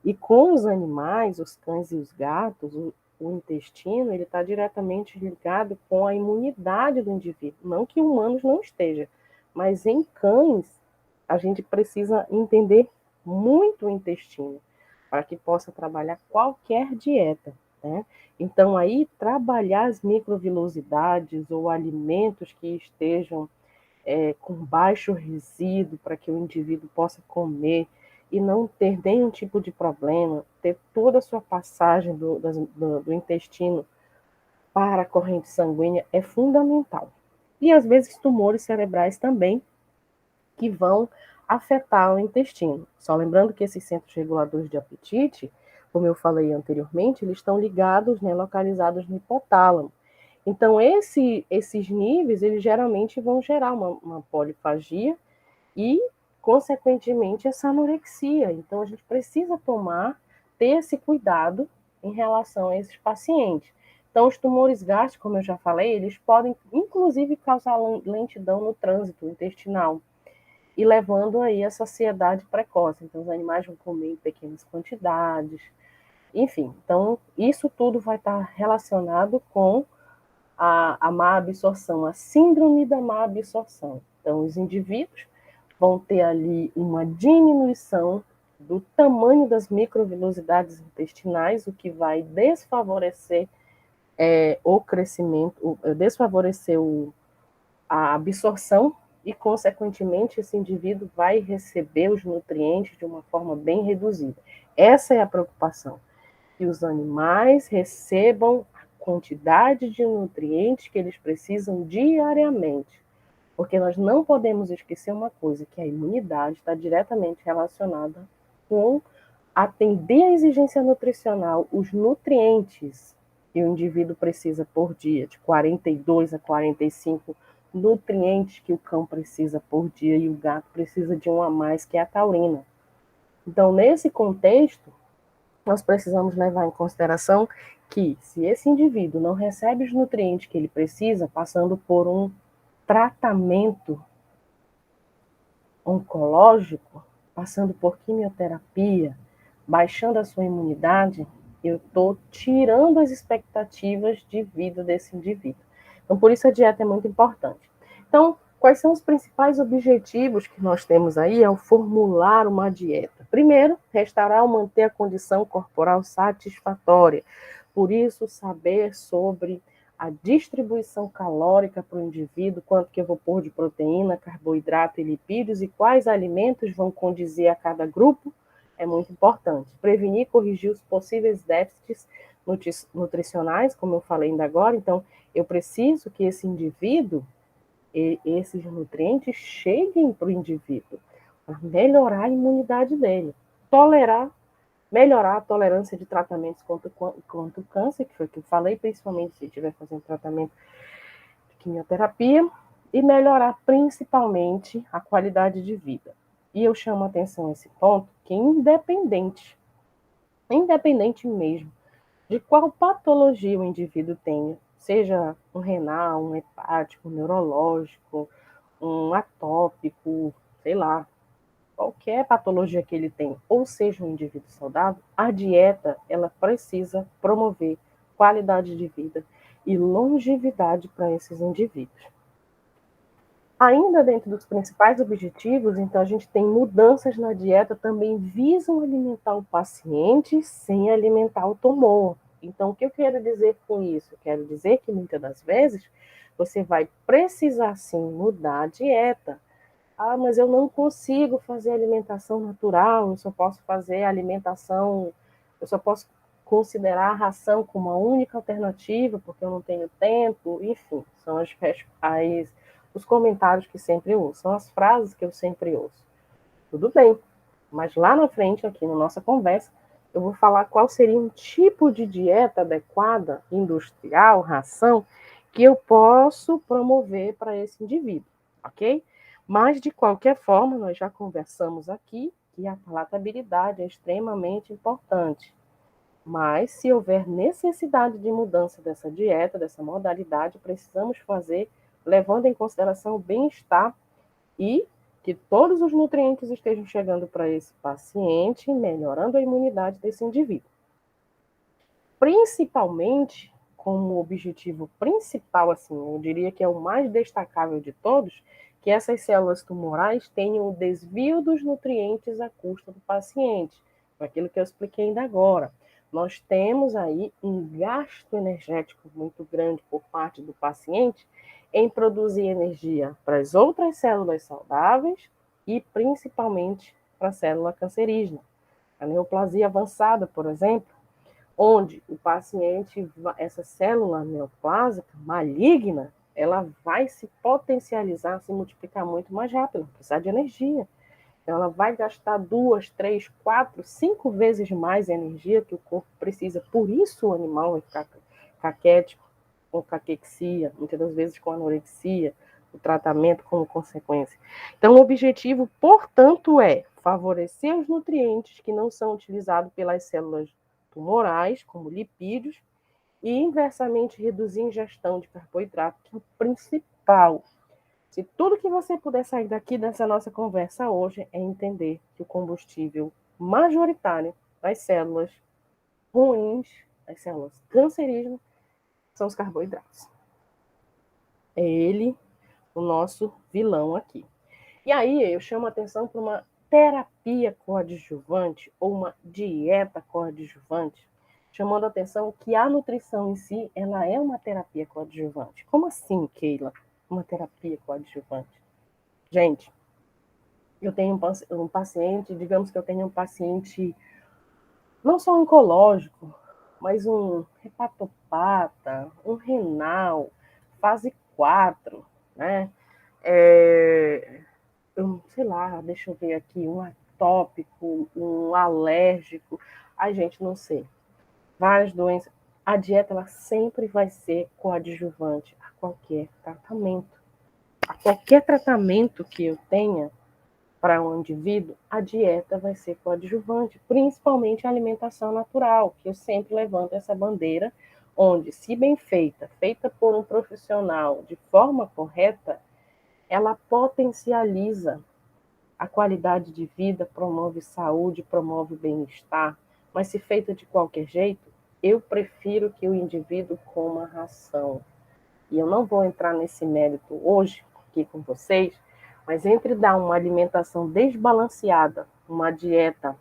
A: E com os animais, os cães e os gatos, o intestino, ele está diretamente ligado com a imunidade do indivíduo. Não que humanos não esteja, mas em cães, a gente precisa entender muito o intestino para que possa trabalhar qualquer dieta. né? Então, aí, trabalhar as microvilosidades ou alimentos que estejam com baixo resíduo para que o indivíduo possa comer e não ter nenhum tipo de problema, ter toda a sua passagem do intestino para a corrente sanguínea é fundamental. E às vezes tumores cerebrais também, que vão afetar o intestino. Só lembrando que esses centros reguladores de apetite, como eu falei anteriormente, eles estão ligados, né, localizados no hipotálamo. Então, esses níveis, eles geralmente vão gerar uma polifagia e, consequentemente, essa anorexia. Então, a gente precisa ter esse cuidado em relação a esses pacientes. Então, os tumores gástricos, como eu já falei, eles podem, inclusive, causar lentidão no trânsito intestinal e levando aí a saciedade precoce. Então, os animais vão comer em pequenas quantidades, enfim. Então, isso tudo vai estar relacionado com a má absorção, a síndrome da má absorção. Então, os indivíduos vão ter ali uma diminuição do tamanho das microvilosidades intestinais, o que vai desfavorecer o crescimento, desfavorecer a absorção e, consequentemente, esse indivíduo vai receber os nutrientes de uma forma bem reduzida. Essa é a preocupação, que os animais recebam a quantidade de nutrientes que eles precisam diariamente. Porque nós não podemos esquecer uma coisa, que a imunidade está diretamente relacionada com atender a exigência nutricional, os nutrientes que o indivíduo precisa por dia, de 42 a 45 nutrientes que o cão precisa por dia e o gato precisa de um a mais, que é a taurina. Então, nesse contexto, nós precisamos levar em consideração que, se esse indivíduo não recebe os nutrientes que ele precisa, passando por um tratamento oncológico, passando por quimioterapia, baixando a sua imunidade, eu estou tirando as expectativas de vida desse indivíduo. Então, por isso a dieta é muito importante. Então, quais são os principais objetivos que nós temos aí ao formular uma dieta? Primeiro, restaurar ou manter a condição corporal satisfatória. Por isso, saber sobre a distribuição calórica para o indivíduo, quanto que eu vou pôr de proteína, carboidrato e lipídios e quais alimentos vão condizer a cada grupo, é muito importante. Prevenir e corrigir os possíveis déficits nutricionais, como eu falei ainda agora. Então, eu preciso que esse indivíduo, esses nutrientes cheguem para o indivíduo, para melhorar a imunidade dele, melhorar a tolerância de tratamentos contra o câncer, que foi o que eu falei, principalmente se estiver fazendo tratamento de quimioterapia, e melhorar principalmente a qualidade de vida. E eu chamo a atenção a esse ponto, que independente mesmo de qual patologia o indivíduo tenha, seja um renal, um hepático, um neurológico, um atópico, sei lá, qualquer patologia que ele tem, ou seja um indivíduo saudável, a dieta ela precisa promover qualidade de vida e longevidade para esses indivíduos. Ainda dentro dos principais objetivos, então a gente tem mudanças na dieta também visam alimentar o paciente sem alimentar o tumor. Então, o que eu quero dizer com isso? Eu quero dizer que muitas das vezes você vai precisar sim mudar a dieta. Ah, mas eu não consigo fazer alimentação natural, eu só posso fazer alimentação, eu só posso considerar a ração como a única alternativa, porque eu não tenho tempo, enfim, são os comentários que sempre ouço, são as frases que eu sempre ouço. Tudo bem, mas lá na frente, aqui na nossa conversa, eu vou falar qual seria um tipo de dieta adequada, industrial, ração, que eu posso promover para esse indivíduo, ok? Mas, de qualquer forma, nós já conversamos aqui que a palatabilidade é extremamente importante. Mas, se houver necessidade de mudança dessa dieta, dessa modalidade, precisamos fazer levando em consideração o bem-estar e que todos os nutrientes estejam chegando para esse paciente, melhorando a imunidade desse indivíduo. Principalmente, como objetivo principal, assim, eu diria que é o mais destacável de todos, que essas células tumorais tenham o desvio dos nutrientes à custa do paciente, aquilo que eu expliquei ainda agora. nós temos aí um gasto energético muito grande por parte do paciente em produzir energia para as outras células saudáveis e principalmente para a célula cancerígena. A neoplasia avançada, por exemplo, onde o paciente, essa célula neoplásica maligna, ela vai se potencializar, se multiplicar muito mais rápido, precisar de energia. Ela vai gastar 2, 3, 4, 5 vezes mais energia que o corpo precisa. Por isso o animal vai ficar caquético, com caquexia, muitas das vezes com anorexia, o tratamento como consequência. Então, o objetivo, portanto, é favorecer os nutrientes que não são utilizados pelas células tumorais, como lipídios, e inversamente reduzir a ingestão de carboidrato, que é o principal. Se tudo que você puder sair daqui dessa nossa conversa hoje é entender que o combustível majoritário das células ruins, das células cancerígenas, são os carboidratos. É ele o nosso vilão aqui. E aí eu chamo a atenção para uma terapia coadjuvante ou uma dieta coadjuvante, chamando a atenção que a nutrição em si, ela é uma terapia coadjuvante. Como assim, Keila? Uma terapia coadjuvante? Gente, eu tenho um paciente, digamos que eu tenho um paciente não só oncológico, mas um hepatopata, um renal, fase 4, né? Sei lá, deixa eu ver aqui, um atópico, um alérgico, a gente não sei. Várias doenças. A dieta ela sempre vai ser coadjuvante a qualquer tratamento. A qualquer tratamento que eu tenha para um indivíduo, a dieta vai ser coadjuvante, principalmente a alimentação natural, que eu sempre levanto essa bandeira, onde, se bem feita, feita por um profissional de forma correta, ela potencializa a qualidade de vida, promove saúde, promove bem-estar, mas se feita de qualquer jeito, eu prefiro que o indivíduo coma ração. E eu não vou entrar nesse mérito hoje aqui com vocês, mas entre dar uma alimentação desbalanceada, uma dieta,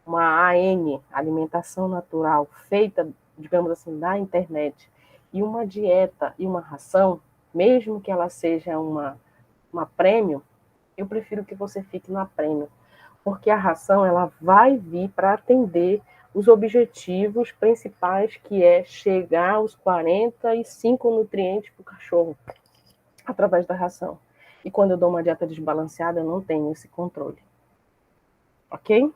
A: uma AN, alimentação natural, feita, digamos assim, da internet, e uma dieta e uma ração, mesmo que ela seja uma premium, eu prefiro que você fique na premium, porque a ração ela vai vir para atender os objetivos principais, que é chegar aos 45 nutrientes para o cachorro, através da ração. E quando eu dou uma dieta desbalanceada, eu não tenho esse controle. Ok?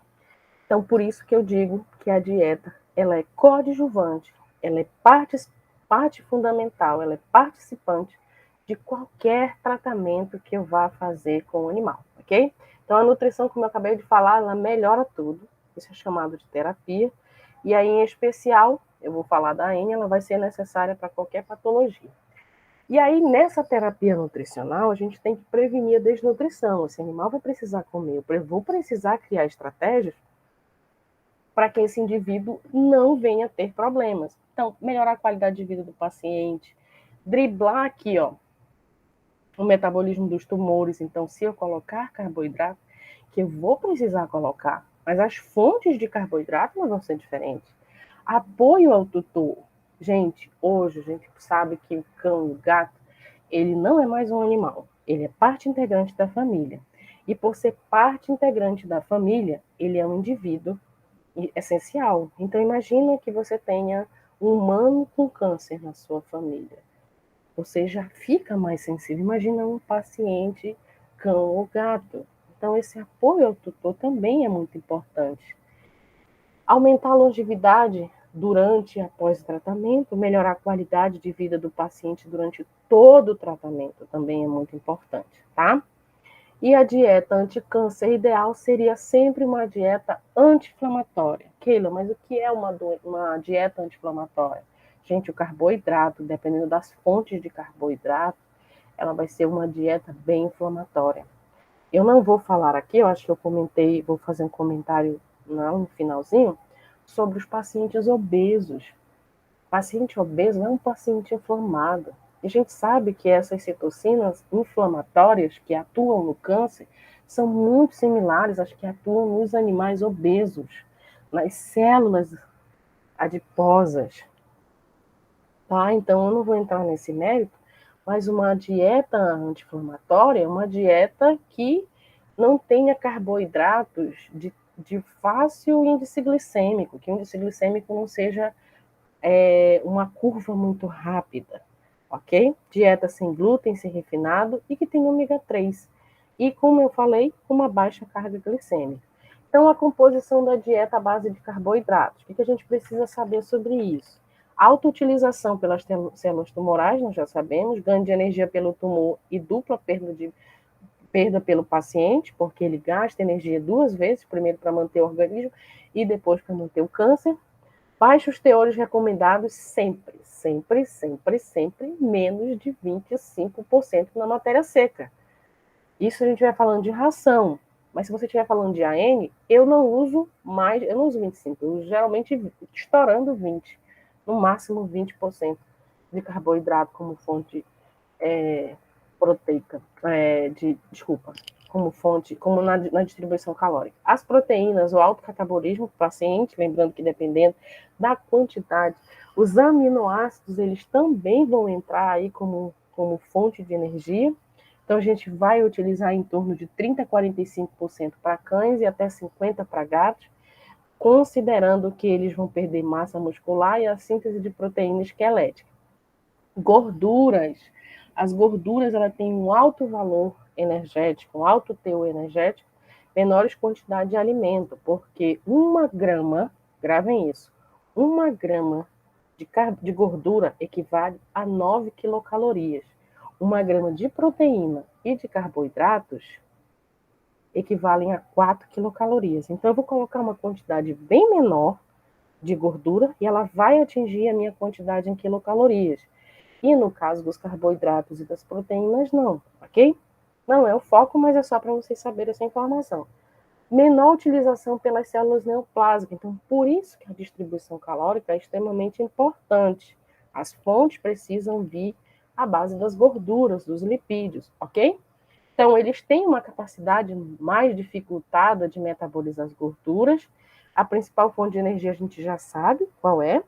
A: Então, por isso que eu digo que a dieta ela é coadjuvante, ela é parte fundamental, ela é participante de qualquer tratamento que eu vá fazer com o animal, ok? Então, a nutrição, como eu acabei de falar, ela melhora tudo. Isso é chamado de terapia. E aí, em especial, eu vou falar da AN, ela vai ser necessária para qualquer patologia. E aí, nessa terapia nutricional, a gente tem que prevenir a desnutrição. Esse animal vai precisar comer, eu vou precisar criar estratégias para que esse indivíduo não venha ter problemas. Então, melhorar a qualidade de vida do paciente, driblar aqui, ó, o metabolismo dos tumores. Então, se eu colocar carboidrato, que eu vou precisar colocar, mas as fontes de carboidrato não vão ser diferentes. Apoio ao tutor. Gente, hoje a gente sabe que o cão, o gato, ele não é mais um animal, ele é parte integrante da família. E por ser parte integrante da família, ele é um indivíduo essencial. Então, imagina que você tenha um humano com câncer na sua família. Você já fica mais sensível. Imagina um paciente cão ou gato. Então, esse apoio ao tutor também é muito importante. Aumentar a longevidade durante e após o tratamento, melhorar a qualidade de vida do paciente durante todo o tratamento também é muito importante, tá? E a dieta anticâncer ideal seria sempre uma dieta anti-inflamatória. Keila, mas o que é uma dieta anti-inflamatória? Gente, o carboidrato, dependendo das fontes de carboidrato, ela vai ser uma dieta bem inflamatória. Eu não vou falar aqui, eu acho que eu comentei, vou fazer um comentário no finalzinho, sobre os pacientes obesos. Paciente obeso não é um paciente inflamado. E a gente sabe que essas citocinas inflamatórias que atuam no câncer são muito similares às que atuam nos animais obesos, nas células adiposas, tá? Então, eu não vou entrar nesse mérito, mas uma dieta anti-inflamatória é uma dieta que não tenha carboidratos de fácil índice glicêmico, que o índice glicêmico não seja uma curva muito rápida, ok? Dieta sem glúten, sem refinado e que tenha ômega 3. E, como eu falei, uma baixa carga glicêmica. Então, a composição da dieta à base de carboidratos. O que a gente precisa saber sobre isso? Alta utilização pelas células tumorais, nós já sabemos, ganho de energia pelo tumor e dupla perda pelo paciente, porque ele gasta energia duas vezes, primeiro para manter o organismo e depois para manter o câncer. Baixos teores recomendados sempre, sempre, sempre, sempre menos de 25% na matéria seca. Isso a gente vai falando de ração, mas se você estiver falando de AN, eu não uso mais, eu não uso 25, eu uso geralmente estourando 20, no máximo 20% de carboidrato como fonte proteica, desculpa, como fonte, como na distribuição calórica. As proteínas, o alto catabolismo do paciente, lembrando que dependendo da quantidade, os aminoácidos, eles também vão entrar aí como fonte de energia. Então, a gente vai utilizar em torno de 30% a 45% para cães e até 50% para gatos, considerando que eles vão perder massa muscular e a síntese de proteína esquelética. Gorduras. As gorduras ela têm um alto valor energético, um alto teor energético, menores quantidades de alimento, porque 1 grama, gravem isso, 1 grama de gordura equivale a 9 quilocalorias. 1 grama de proteína e de carboidratos equivalem a 4 quilocalorias. Então, eu vou colocar uma quantidade bem menor de gordura e ela vai atingir a minha quantidade em quilocalorias. E no caso dos carboidratos e das proteínas, não, ok? Não é o foco, mas é só para vocês saberem essa informação. Menor utilização pelas células neoplásicas. Então, por isso que a distribuição calórica é extremamente importante. As fontes precisam vir à base das gorduras, dos lipídios, ok? Então, eles têm uma capacidade mais dificultada de metabolizar as gorduras. A principal fonte de energia a gente já sabe qual é,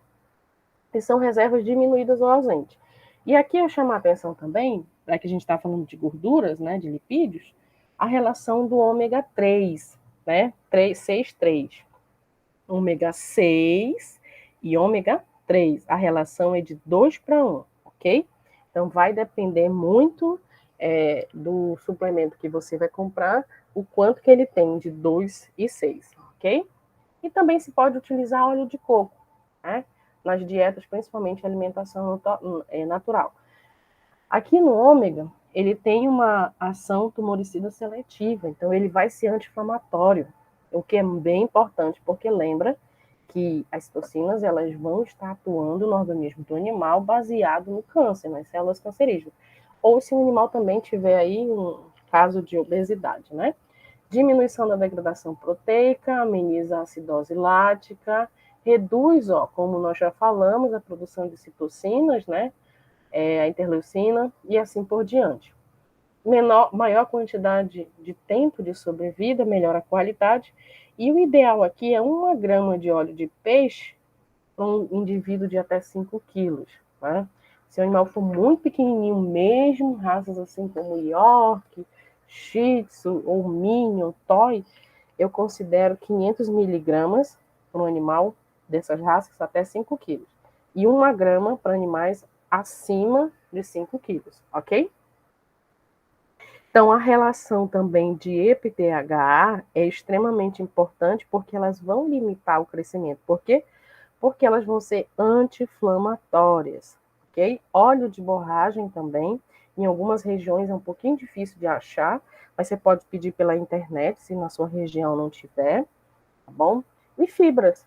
A: e são reservas diminuídas ou ausentes. E aqui eu chamo a atenção também, já que a gente está falando de gorduras, né, de lipídios, a relação do ômega 3, né, 6, 3. Ômega 6 e ômega 3. A relação é de 2 para 1, ok? Então, vai depender muito do suplemento que você vai comprar, o quanto que ele tem de 2 e 6, ok? E também se pode utilizar óleo de coco, né? Nas dietas, principalmente alimentação natural. Aqui no ômega, ele tem uma ação tumoricida seletiva, então ele vai ser anti-inflamatório, o que é bem importante, porque lembra que as toxinas elas vão estar atuando no organismo do animal baseado no câncer, nas células cancerígenas. Ou se o animal também tiver aí um caso de obesidade, né? Diminuição da degradação proteica, ameniza a acidose lática, reduz, como nós já falamos, a produção de citocinas, né? A interleucina e assim por diante. Maior quantidade de tempo de sobrevida, melhora a qualidade. E o ideal aqui é 1 grama de óleo de peixe para um indivíduo de até 5 quilos. Né? Se o animal for muito pequenininho mesmo, raças assim como York, Shih Tzu ou Minion, Toy, eu considero 500 miligramas para um animal dessas raças até 5 quilos. E 1 grama para animais acima de 5 quilos, ok? Então, a relação também de EPA-DHA é extremamente importante porque elas vão limitar o crescimento. Por quê? Porque elas vão ser anti-inflamatórias, ok? Óleo de borragem também, em algumas regiões é um pouquinho difícil de achar, mas você pode pedir pela internet, se na sua região não tiver, tá bom? E fibras.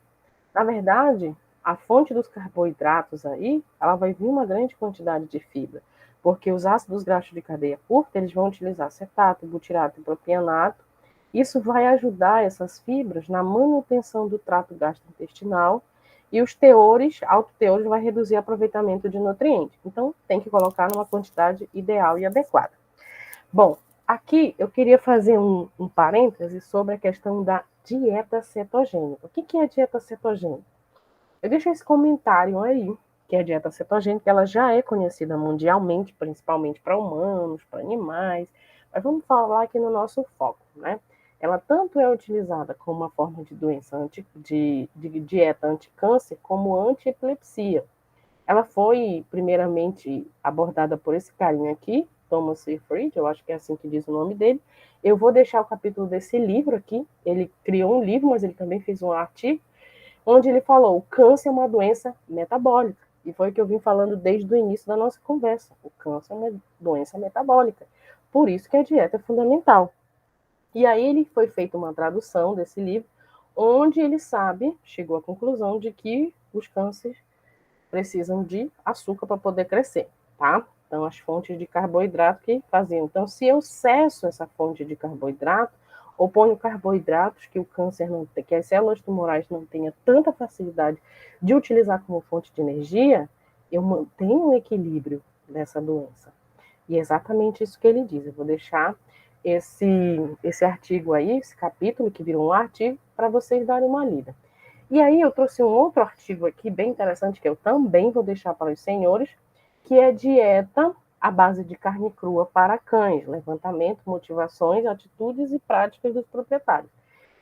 A: Na verdade, a fonte dos carboidratos aí, ela vai vir uma grande quantidade de fibra, porque os ácidos graxos de cadeia curta, eles vão utilizar acetato, butirato e propianato. Isso vai ajudar essas fibras na manutenção do trato gastrointestinal e os teores, alto teores, vai reduzir o aproveitamento de nutrientes. Então, tem que colocar numa quantidade ideal e adequada. Bom, aqui eu queria fazer um parêntese sobre a questão da dieta cetogênica. O que é a dieta cetogênica? Eu deixo esse comentário aí, que a dieta cetogênica ela já é conhecida mundialmente, principalmente para humanos, para animais, mas vamos falar aqui no nosso foco, né? Ela tanto é utilizada como uma forma de doença de dieta anti-câncer, como anti-epilepsia. Ela foi primeiramente abordada por esse carinha aqui, Thomas Seyfried, eu acho que é assim que diz o nome dele. Eu vou deixar o capítulo desse livro aqui. Ele criou um livro, mas ele também fez um artigo onde ele falou: o câncer é uma doença metabólica. E foi o que eu vim falando desde o início da nossa conversa. O câncer é uma doença metabólica. Por isso que a dieta é fundamental. E aí ele foi feita uma tradução desse livro, onde ele chegou à conclusão de que os cânceres precisam de açúcar para poder crescer, tá? Então, as fontes de carboidrato que faziam. Então, se eu cesso essa fonte de carboidrato, ou ponho carboidratos que o câncer não tem, que as células tumorais não tenham tanta facilidade de utilizar como fonte de energia, eu mantenho o equilíbrio dessa doença. E é exatamente isso que ele diz. Eu vou deixar esse artigo aí, esse capítulo que virou um artigo, para vocês darem uma lida. E aí eu trouxe um outro artigo aqui bem interessante que eu também vou deixar para os senhores, que é dieta à base de carne crua para cães, levantamento, motivações, atitudes e práticas dos proprietários.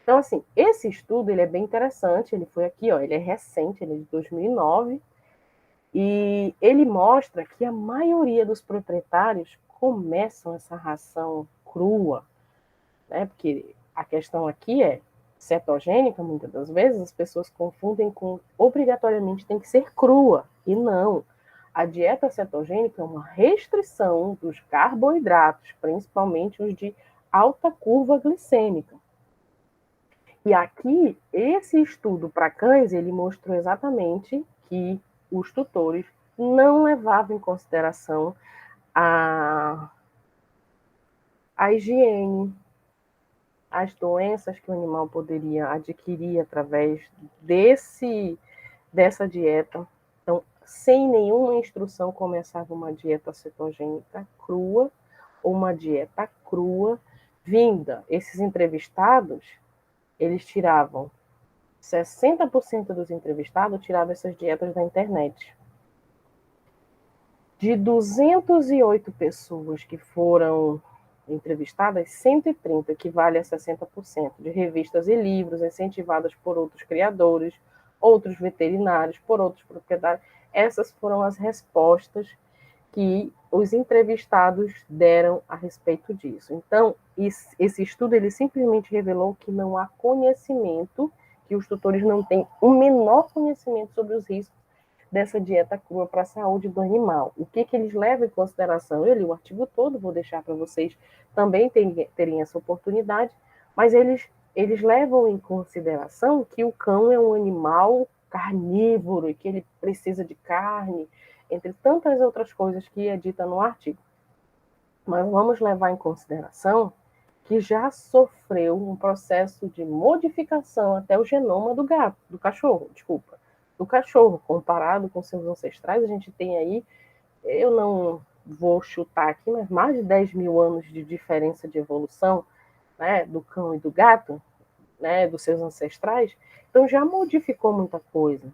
A: Então, assim, esse estudo ele é bem interessante, ele foi aqui, ó, ele é recente, ele é de 2009, e ele mostra que a maioria dos proprietários começam essa ração crua, né? Porque a questão aqui é cetogênica, muitas das vezes as pessoas confundem com obrigatoriamente tem que ser crua, e não. A dieta cetogênica é uma restrição dos carboidratos, principalmente os de alta curva glicêmica. E aqui, esse estudo para cães, ele mostrou exatamente que os tutores não levavam em consideração a higiene, as doenças que o animal poderia adquirir através dessa dieta. Então, sem nenhuma instrução, começava uma dieta cetogênica crua ou uma dieta crua vinda. Esses entrevistados, eles tiravam 60% dos entrevistados tiravam essas dietas da internet. De 208 pessoas que foram entrevistadas, 130, equivale a 60%, de revistas e livros incentivadas por outros criadores, outros veterinários, por outros proprietários. Essas foram as respostas que os entrevistados deram a respeito disso. Então, esse estudo ele simplesmente revelou que não há conhecimento, que os tutores não têm o menor conhecimento sobre os riscos dessa dieta crua para a saúde do animal. O que eles levam em consideração? Eu li o artigo todo, vou deixar para vocês também terem essa oportunidade, mas eles levam em consideração que o cão é um animal carnívoro e que ele precisa de carne, entre tantas outras coisas que é dita no artigo. Mas vamos levar em consideração que já sofreu um processo de modificação até o genoma do cachorro, do cachorro, comparado com seus ancestrais, a gente tem aí, eu não vou chutar aqui, mas mais de 10 mil anos de diferença de evolução, né, do cão e do gato, né, dos seus ancestrais, então já modificou muita coisa.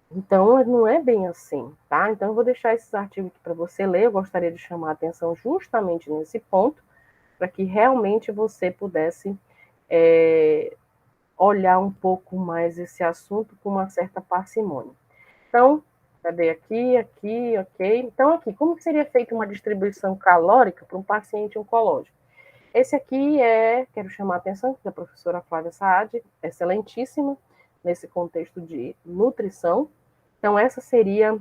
A: Então, não é bem assim, tá? Então, eu vou deixar esses artigos aqui para você ler. Eu gostaria de chamar a atenção justamente nesse ponto, para que realmente você pudesse olhar um pouco mais esse assunto com uma certa parcimônia. Então, cadê aqui, ok. Então, aqui, como que seria feita uma distribuição calórica para um paciente oncológico? Esse aqui quero chamar a atenção, da professora Flávia Saad, excelentíssima nesse contexto de nutrição. Então, essa seria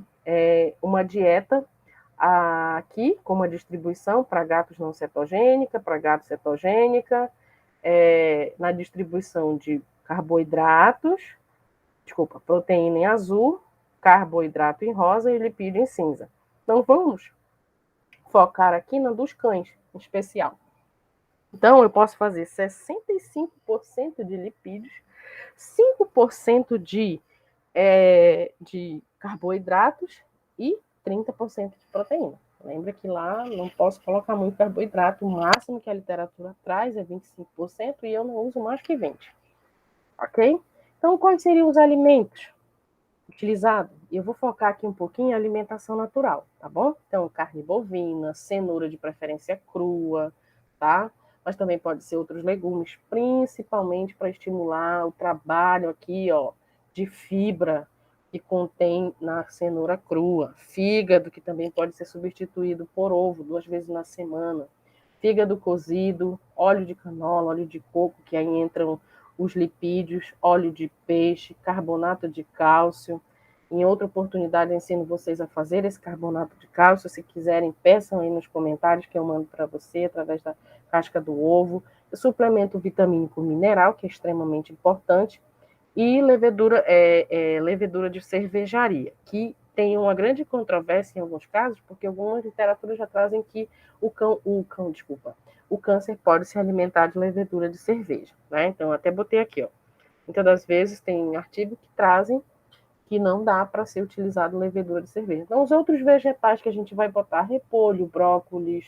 A: uma dieta aqui, com uma distribuição para gatos não cetogênica, para gato cetogênica, na distribuição de carboidratos, proteína em azul, carboidrato em rosa e lipídio em cinza. Então, vamos focar aqui na dos cães, em especial. Então, eu posso fazer 65% de lipídios, 5% de carboidratos e 30% de proteína. Lembra que lá não posso colocar muito carboidrato, o máximo que a literatura traz é 25% e eu não uso mais que 20%. Ok? Então, quais seriam os alimentos utilizado. E eu vou focar aqui um pouquinho em alimentação natural, tá bom? Então, carne bovina, cenoura de preferência crua, tá? Mas também pode ser outros legumes, principalmente para estimular o trabalho aqui, ó, de fibra que contém na cenoura crua. Fígado, que também pode ser substituído por ovo 2 vezes na semana. Fígado cozido, óleo de canola, óleo de coco, que aí entram os lipídios, óleo de peixe, carbonato de cálcio. Em outra oportunidade, eu ensino vocês a fazer esse carbonato de cálcio. Se quiserem, peçam aí nos comentários que eu mando para você através da casca do ovo. Eu suplemento vitamínico mineral, que é extremamente importante, e levedura de cervejaria, que tem uma grande controvérsia em alguns casos, porque algumas literaturas já trazem que o câncer pode se alimentar de levedura de cerveja, né? Então, até botei aqui, ó. Muitas das vezes tem artigos que trazem que não dá para ser utilizado levedura de cerveja. Então, os outros vegetais que a gente vai botar, repolho, brócolis,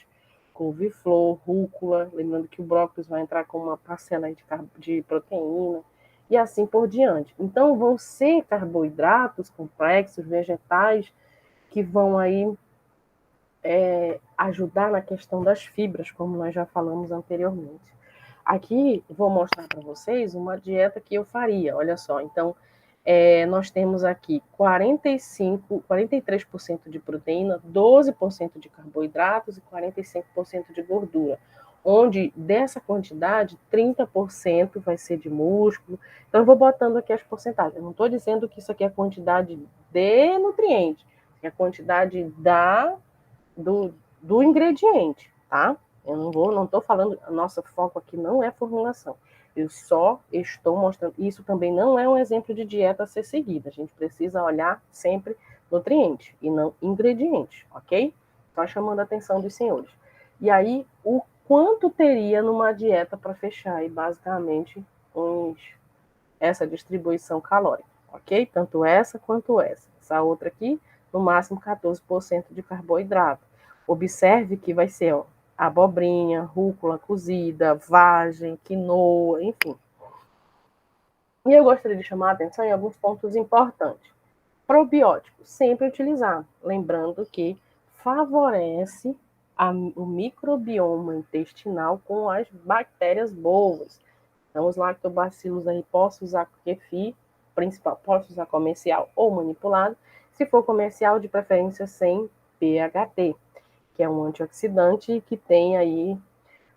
A: couve-flor, rúcula, lembrando que o brócolis vai entrar com uma parcela de proteína, e assim por diante. Então, vão ser carboidratos complexos, vegetais, que vão aí ajudar na questão das fibras, como nós já falamos anteriormente. Aqui vou mostrar para vocês uma dieta que eu faria. Olha só, então nós temos aqui 43% de proteína, 12% de carboidratos e 45% de gordura. Onde dessa quantidade, 30% vai ser de músculo. Então, eu vou botando aqui as porcentagens. Eu não estou dizendo que isso aqui é a quantidade de nutrientes, é a quantidade do ingrediente, tá? Eu não estou falando, nosso foco aqui não é formulação. Eu só estou mostrando. Isso também não é um exemplo de dieta a ser seguida. A gente precisa olhar sempre nutriente e não ingrediente, ok? Só chamando a atenção dos senhores. E aí, o quanto teria numa dieta para fechar aí, basicamente, essa distribuição calórica, ok? Tanto essa quanto essa. Essa outra aqui, no máximo 14% de carboidrato. Observe que vai ser, ó, abobrinha, rúcula cozida, vagem, quinoa, enfim. E eu gostaria de chamar a atenção em alguns pontos importantes. Probiótico, sempre utilizar. Lembrando que favorece o microbioma intestinal com as bactérias boas. Então, os lactobacilos aí posso usar kefir, principal, posso usar comercial ou manipulado. Se for comercial, de preferência sem PHT, que é um antioxidante que tem aí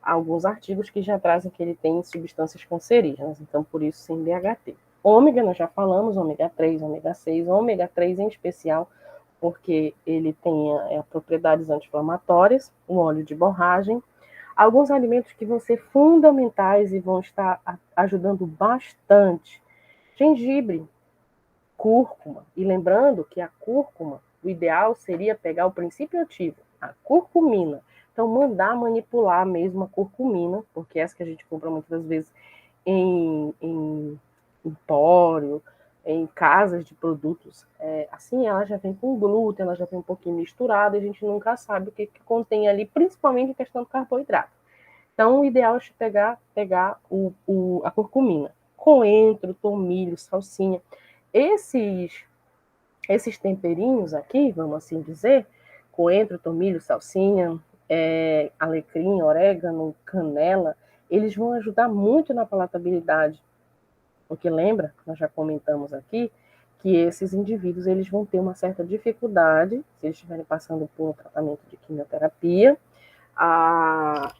A: alguns artigos que já trazem que ele tem substâncias cancerígenas, então por isso sem BHT. Ômega, nós já falamos, ômega 3, ômega 6, ômega 3 em especial, porque ele tem propriedades anti-inflamatórias, o óleo de borragem, alguns alimentos que vão ser fundamentais e vão estar ajudando bastante. Gengibre, cúrcuma. E lembrando que a cúrcuma, o ideal seria pegar o princípio ativo, a curcumina. Então, mandar manipular mesmo a curcumina, porque essa que a gente compra muitas vezes em empório, em casas de produtos, assim, ela já vem com glúten, ela já vem um pouquinho misturada, e a gente nunca sabe o que contém ali, principalmente a questão do carboidrato. Então, o ideal é pegar a curcumina. Coentro, tomilho, salsinha. Esses temperinhos aqui, vamos assim dizer, coentro, tomilho, salsinha, alecrim, orégano, canela, eles vão ajudar muito na palatabilidade. Porque lembra, nós já comentamos aqui, que esses indivíduos eles vão ter uma certa dificuldade, se eles estiverem passando por um tratamento de quimioterapia,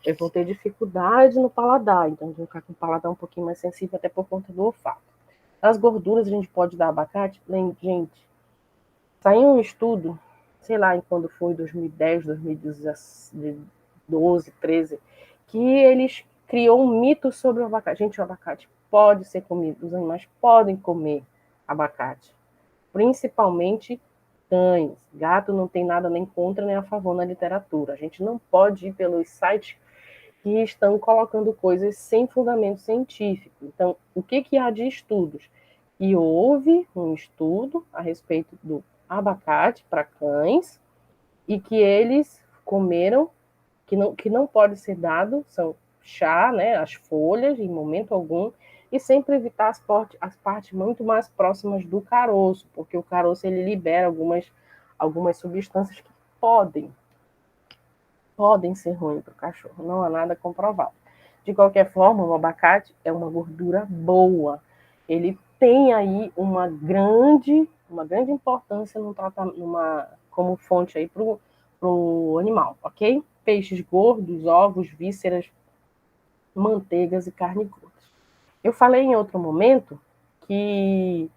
A: eu vou ter dificuldade no paladar, então eu vou ficar com o paladar um pouquinho mais sensível, até por conta do olfato. As gorduras a gente pode dar abacate? Gente, saiu um estudo, sei lá em quando foi, 2010, 2012, 13, que eles criou um mito sobre o abacate. Gente, o abacate pode ser comido, os animais podem comer abacate, principalmente cães. Gato não tem nada nem contra nem a favor na literatura. A gente não pode ir pelos sites que estão colocando coisas sem fundamento científico. Então, o que há de estudos? E houve um estudo a respeito do abacate para cães e que eles comeram, que não pode ser dado, são chá, né, as folhas, em momento algum, e sempre evitar as partes muito mais próximas do caroço, porque o caroço ele libera algumas substâncias que podem ser ruins para o cachorro, não há nada comprovado. De qualquer forma, o abacate é uma gordura boa, ele tem aí uma grande importância como fonte aí para o animal, ok? Peixes gordos, ovos, vísceras, manteigas e carne gorda. Eu falei em outro momento que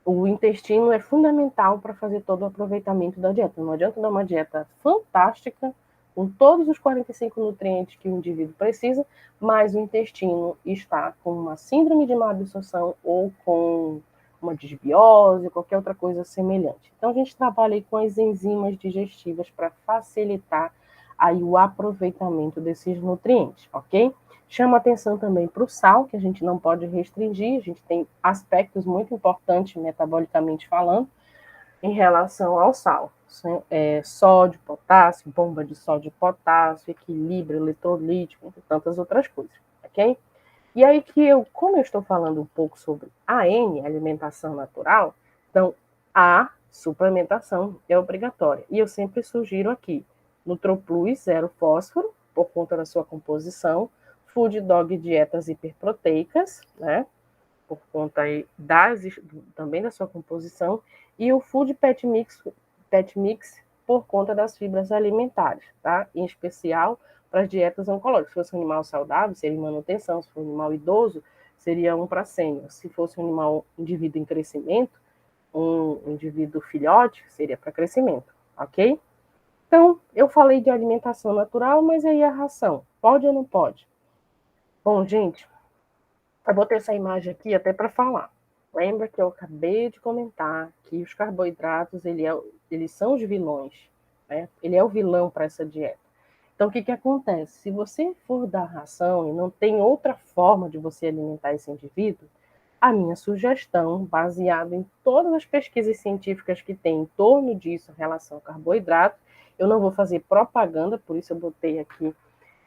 A: o intestino é fundamental para fazer todo o aproveitamento da dieta. Não adianta dar uma dieta fantástica, com todos os 45 nutrientes que o indivíduo precisa, mas o intestino está com uma síndrome de má absorção ou com uma disbiose, qualquer outra coisa semelhante. Então, a gente trabalha aí com as enzimas digestivas para facilitar aí o aproveitamento desses nutrientes, ok? Chama atenção também para o sal, que a gente não pode restringir, a gente tem aspectos muito importantes metabolicamente falando em relação ao sal. Sódio, potássio, bomba de sódio e potássio, equilíbrio eletrolítico, entre tantas outras coisas, ok? E aí como eu estou falando um pouco sobre AN, alimentação natural, então a suplementação é obrigatória. E eu sempre sugiro aqui, Nutroplus, zero fósforo, por conta da sua composição, Food Dog dietas hiperproteicas, né? Por conta aí também da sua composição, e o Food Pet Mix por conta das fibras alimentares, tá? Em especial para as dietas oncológicas. Se fosse um animal saudável, seria manutenção. Se for um animal idoso, seria um para sênior. Se fosse um indivíduo em crescimento, um indivíduo filhote, seria para crescimento, ok? Então, eu falei de alimentação natural, mas aí a ração, pode ou não pode? Bom, gente, eu botei essa imagem aqui até para falar. Lembra que eu acabei de comentar que os carboidratos, eles são os vilões, né? Ele é o vilão para essa dieta. Então, o que acontece? Se você for dar ração e não tem outra forma de você alimentar esse indivíduo, a minha sugestão, baseada em todas as pesquisas científicas que tem em torno disso, em relação ao carboidrato, eu não vou fazer propaganda, por isso eu botei aqui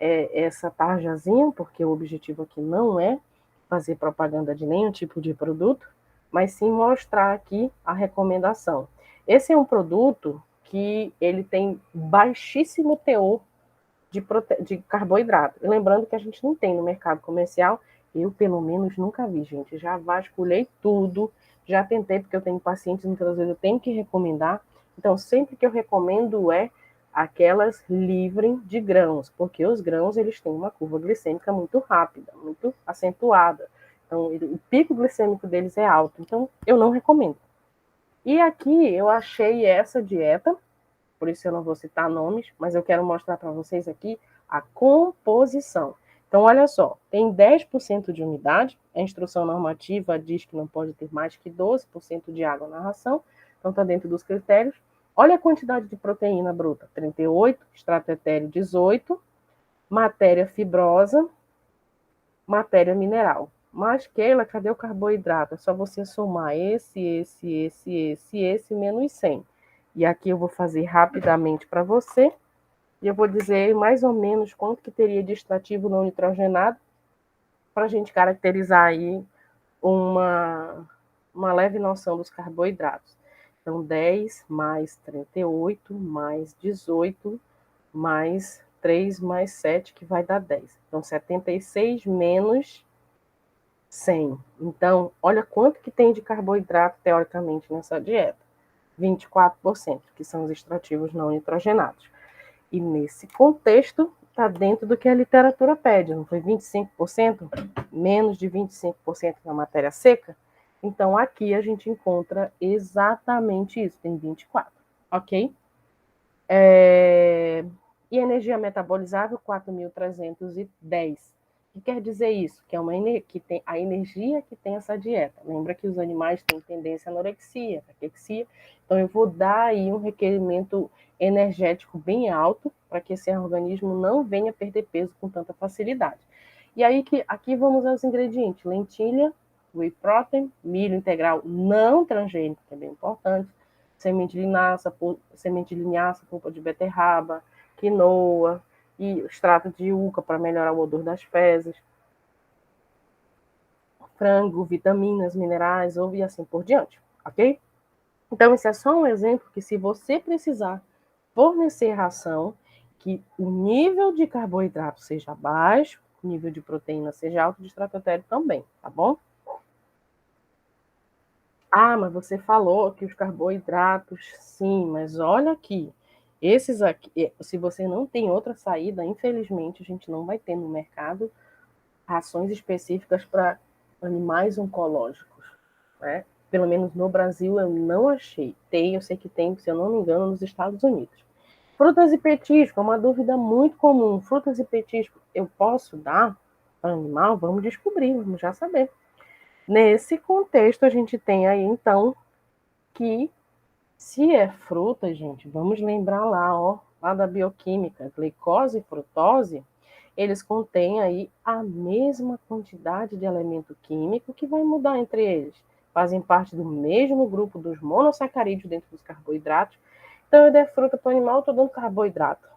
A: essa tarjazinha, porque o objetivo aqui não é fazer propaganda de nenhum tipo de produto, mas sim mostrar aqui a recomendação. Esse é um produto que ele tem baixíssimo teor de carboidrato. E lembrando que a gente não tem no mercado comercial, eu pelo menos nunca vi, gente. Já vasculhei tudo, já tentei, porque eu tenho pacientes, muitas vezes eu tenho que recomendar. Então, sempre que eu recomendo aquelas livrem de grãos, porque os grãos eles têm uma curva glicêmica muito rápida, muito acentuada. Então, o pico glicêmico deles é alto. Então, eu não recomendo. E aqui eu achei essa dieta, por isso eu não vou citar nomes, mas eu quero mostrar para vocês aqui a composição. Então, olha só, tem 10% de umidade, a instrução normativa diz que não pode ter mais que 12% de água na ração, então está dentro dos critérios. Olha a quantidade de proteína bruta, 38, extrato etéreo 18, matéria fibrosa, matéria mineral. Mas, Keila, cadê o carboidrato? É só você somar esse, menos 100. E aqui eu vou fazer rapidamente para você. E eu vou dizer mais ou menos quanto que teria de extrativo não nitrogenado para a gente caracterizar aí uma leve noção dos carboidratos. Então, 10 mais 38 mais 18 mais 3 mais 7, que vai dar 10. Então, 76 menos 100. Então, olha quanto que tem de carboidrato, teoricamente, nessa dieta. 24%, que são os extrativos não nitrogenados. E nesse contexto, está dentro do que a literatura pede, não foi 25%? Menos de 25% na matéria seca? Então, aqui a gente encontra exatamente isso, tem 24%, ok? E energia metabolizável, 4.310. O que quer dizer isso? Que tem a energia que tem essa dieta. Lembra que os animais têm tendência à anorexia, caquexia. Então, eu vou dar aí um requerimento energético bem alto para que esse organismo não venha perder peso com tanta facilidade. E aí, aqui vamos aos ingredientes. Lentilha, whey protein, milho integral não transgênico, que é bem importante, semente de linhaça, polpa de beterraba, quinoa e extrato de yuca para melhorar o odor das fezes, frango, vitaminas, minerais, ovo e assim por diante, ok? Então, esse é só um exemplo que, se você precisar fornecer ração, que o nível de carboidrato seja baixo, o nível de proteína seja alto, de estratosférico também, tá bom? Ah, mas você falou que os carboidratos, sim, mas olha aqui, esses aqui, se você não tem outra saída, infelizmente, a gente não vai ter no mercado rações específicas para animais oncológicos, né? Pelo menos no Brasil eu não achei. Tem, eu sei que tem, se eu não me engano, nos Estados Unidos. Frutas e petisco, é uma dúvida muito comum. Frutas e petisco, eu posso dar para animal? Vamos descobrir, vamos já saber. Nesse contexto, a gente tem aí, então, que se é fruta, gente, vamos lembrar lá, ó, lá da bioquímica, glicose e frutose, eles contêm aí a mesma quantidade de elemento químico, que vai mudar entre eles. Fazem parte do mesmo grupo dos monossacarídeos dentro dos carboidratos. Então, eu der fruta para o animal, eu estou dando carboidrato.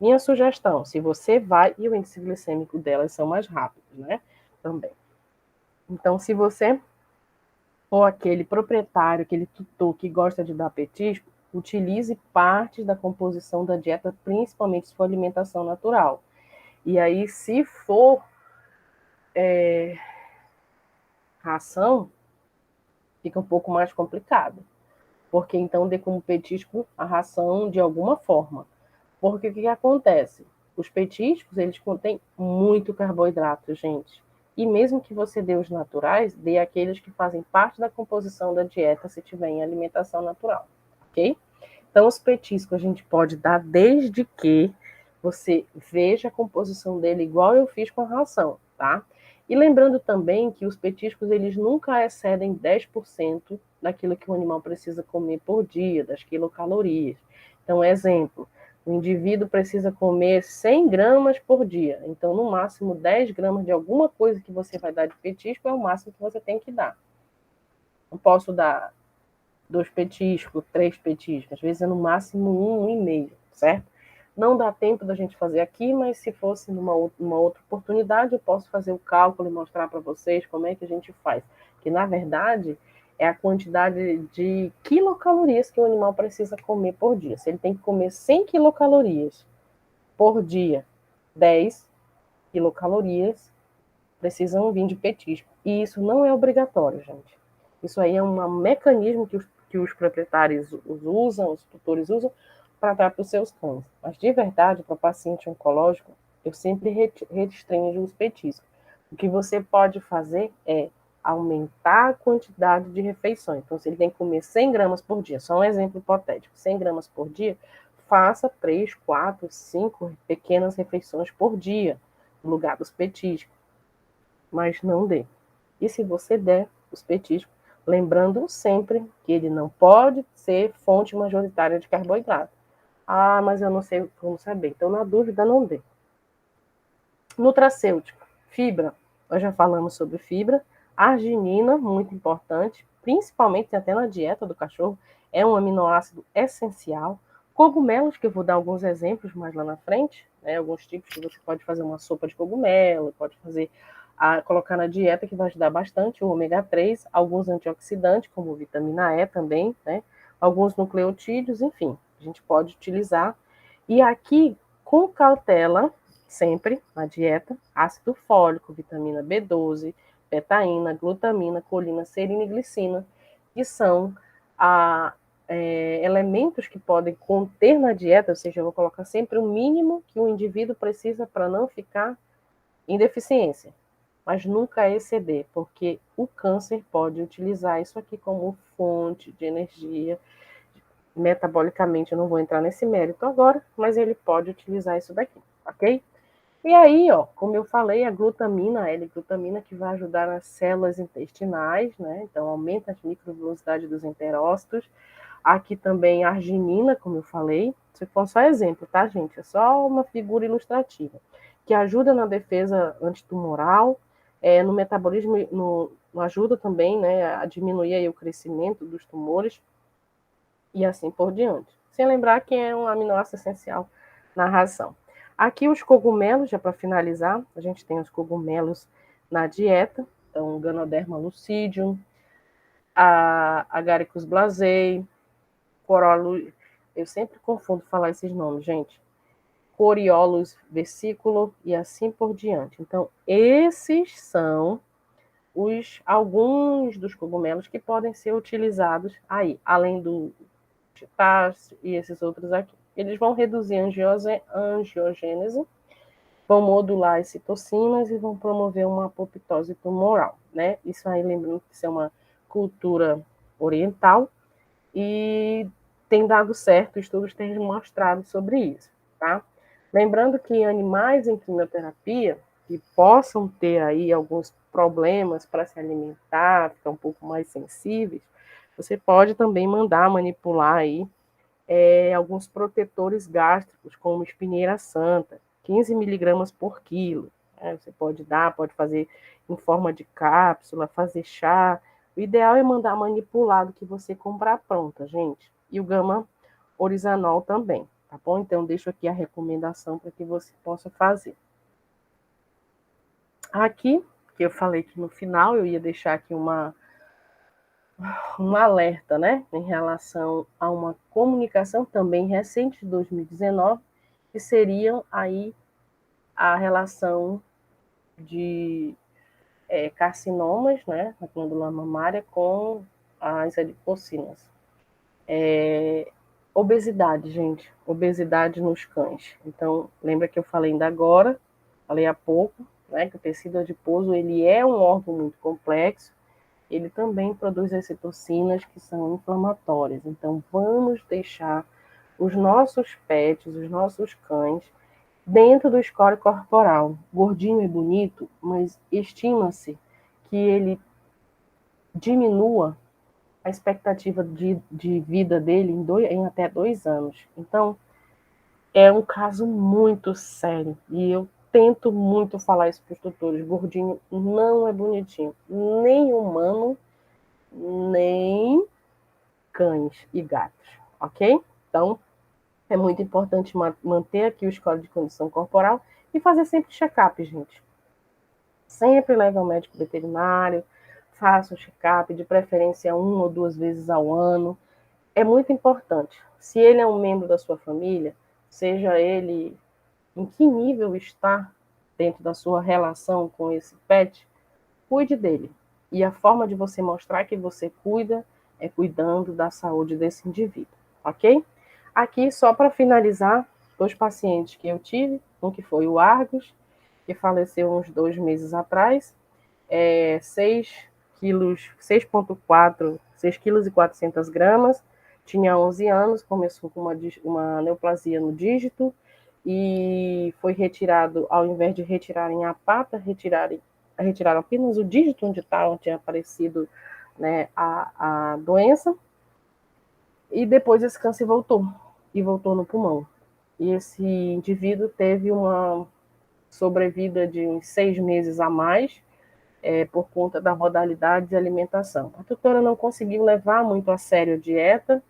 A: Minha sugestão, se você vai, e o índice glicêmico delas são mais rápidos, né? Também. Então, se você for aquele proprietário, aquele tutor que gosta de dar petisco, utilize partes da composição da dieta, principalmente se for alimentação natural. E aí, se for ração, fica um pouco mais complicado, porque então dê como petisco a ração de alguma forma. Porque o que acontece? Os petiscos, eles contêm muito carboidrato, gente. E mesmo que você dê os naturais, dê aqueles que fazem parte da composição da dieta, se tiver em alimentação natural, ok? Então, os petiscos a gente pode dar desde que você veja a composição dele igual eu fiz com a ração, tá? E lembrando também que os petiscos, eles nunca excedem 10% daquilo que o animal precisa comer por dia, das quilocalorias. Então, exemplo, o indivíduo precisa comer 100 gramas por dia. Então, no máximo, 10 gramas de alguma coisa que você vai dar de petisco é o máximo que você tem que dar. Não posso dar 2 petiscos, 3 petiscos, às vezes é no máximo 1,5, certo? Não dá tempo da gente fazer aqui, mas se fosse numa outra oportunidade, eu posso fazer o cálculo e mostrar para vocês como é que a gente faz. Que, na verdade, é a quantidade de quilocalorias que o animal precisa comer por dia. Se ele tem que comer 100 quilocalorias por dia, 10 quilocalorias precisam vir de petisco. E isso não é obrigatório, gente. Isso aí é um mecanismo que os proprietários usam, os tutores usam, para dar para os seus cães. Mas, de verdade, para o paciente oncológico, eu sempre restringo os petiscos. O que você pode fazer é aumentar a quantidade de refeições. Então, se ele tem que comer 100 gramas por dia, só um exemplo hipotético, 100 gramas por dia, faça 3, 4, 5 pequenas refeições por dia, no lugar dos petiscos. Mas não dê. E se você der os petiscos, lembrando sempre que ele não pode ser fonte majoritária de carboidrato. Ah, mas eu não sei como saber. Então, na dúvida, não dê. Nutracêutico, fibra. Nós já falamos sobre fibra. Arginina, muito importante, principalmente até na dieta do cachorro, é um aminoácido essencial. Cogumelos, que eu vou dar alguns exemplos mais lá na frente, né? Alguns tipos que você pode fazer uma sopa de cogumelo, pode fazer colocar na dieta, que vai ajudar bastante, o ômega 3, alguns antioxidantes, como vitamina E também, né? Alguns nucleotídeos, enfim, a gente pode utilizar. E aqui, com cautela, sempre na dieta, ácido fólico, vitamina B12, betaína, glutamina, colina, serina e glicina, que são elementos que podem conter na dieta, ou seja, eu vou colocar sempre o mínimo que o indivíduo precisa para não ficar em deficiência, mas nunca exceder, porque o câncer pode utilizar isso aqui como fonte de energia. Metabolicamente, eu não vou entrar nesse mérito agora, mas ele pode utilizar isso daqui, ok? E aí, ó, como eu falei, a glutamina, a L-glutamina, que vai ajudar nas células intestinais, né? Então, aumenta a microvelocidade dos enterócitos. Aqui também a arginina, como eu falei. Se for só exemplo, tá, gente? É só uma figura ilustrativa. Que ajuda na defesa antitumoral, no metabolismo, ajuda também, né, a diminuir aí o crescimento dos tumores e assim por diante. Sem lembrar que é um aminoácido essencial na ração. Aqui os cogumelos, já para finalizar, a gente tem os cogumelos na dieta, Então, Ganoderma lucidium, a Agaricus blazei, Corollus, eu sempre confundo falar esses nomes, gente. Coriolus versicolor e assim por diante. Então, esses são alguns dos cogumelos que podem ser utilizados aí, além do shiitake e esses outros aqui. Eles vão reduzir a angiogênese, vão modular as citocinas e vão promover uma apoptose tumoral, né? Isso aí, lembrando que isso é uma cultura oriental e tem dado certo, estudos têm mostrado sobre isso, tá? Lembrando que animais em quimioterapia que possam ter aí alguns problemas para se alimentar, ficar um pouco mais sensíveis, você pode também mandar manipular aí alguns protetores gástricos, como espinheira santa, 15 miligramas por quilo. Você pode dar, pode fazer em forma de cápsula, fazer chá. O ideal é mandar manipulado que você comprar pronta, gente. E o gama orizanol também, tá bom? Então, deixo aqui a recomendação para que você possa fazer. Aqui, que eu falei que no final eu ia deixar aqui um alerta, né, em relação a uma comunicação também recente de 2019, que seriam aí a relação de carcinomas, né, na glândula mamária com as adipocinas. Obesidade, gente, obesidade nos cães. Então, lembra que eu falei ainda agora, falei há pouco, né, que o tecido adiposo ele é um órgão muito complexo. Ele também produz as citocinas que são inflamatórias. Então, vamos deixar os nossos pets, os nossos cães, dentro do score corporal. Gordinho e bonito, mas estima-se que ele diminua a expectativa de vida dele em até 2 anos. Então, é um caso muito sério. E eu tento muito falar isso para os tutores. Gordinho não é bonitinho. Nem humano, nem cães e gatos, ok? Então, é muito importante manter aqui o score de condição corporal e fazer sempre check-up, gente. Sempre leve ao médico veterinário, faça um check-up, de preferência 1 ou 2 vezes ao ano. É muito importante. Se ele é um membro da sua família, seja ele em que nível está dentro da sua relação com esse pet, cuide dele. E a forma de você mostrar que você cuida é cuidando da saúde desse indivíduo, ok? Aqui, só para finalizar, 2 pacientes que eu tive, um que foi o Argos, que faleceu uns 2 meses atrás, 6 quilos, 6,4, 6,4 kg, tinha 11 anos, começou com uma neoplasia no dígito e foi retirado, ao invés de retirarem a pata, retiraram apenas o dígito onde tinha aparecido, né, a doença, e depois esse câncer voltou, e voltou no pulmão. E esse indivíduo teve uma sobrevida de uns 6 meses a mais, por conta da modalidade de alimentação. A tutora não conseguiu levar muito a sério a dieta,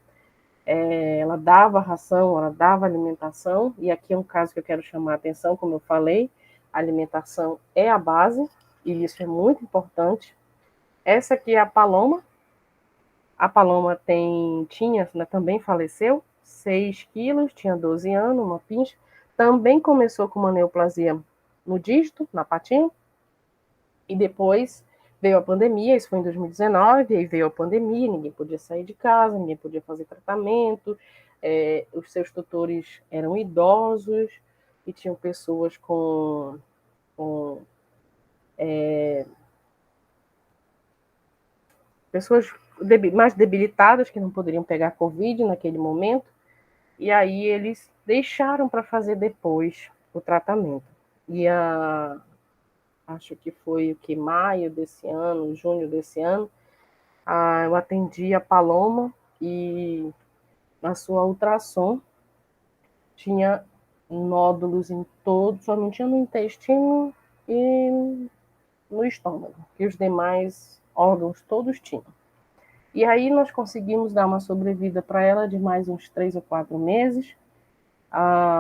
A: ela dava ração, ela dava alimentação, e aqui é um caso que eu quero chamar a atenção, como eu falei, a alimentação é a base, e isso é muito importante. Essa aqui é a Paloma tinha, né, também faleceu, 6 quilos, tinha 12 anos, uma pincha, também começou com uma neoplasia no dígito, na patinha, e depois veio a pandemia, isso foi em 2019, aí veio a pandemia, ninguém podia sair de casa, ninguém podia fazer tratamento, os seus tutores eram idosos e tinham pessoas com pessoas mais debilitadas que não poderiam pegar Covid naquele momento, e aí eles deixaram para fazer depois o tratamento. E acho que foi maio desse ano, junho desse ano, eu atendi a Paloma e na sua ultrassom tinha nódulos em todo, só não tinha no intestino e no estômago, que os demais órgãos todos tinham. E aí nós conseguimos dar uma sobrevida para ela de mais uns 3 ou 4 meses.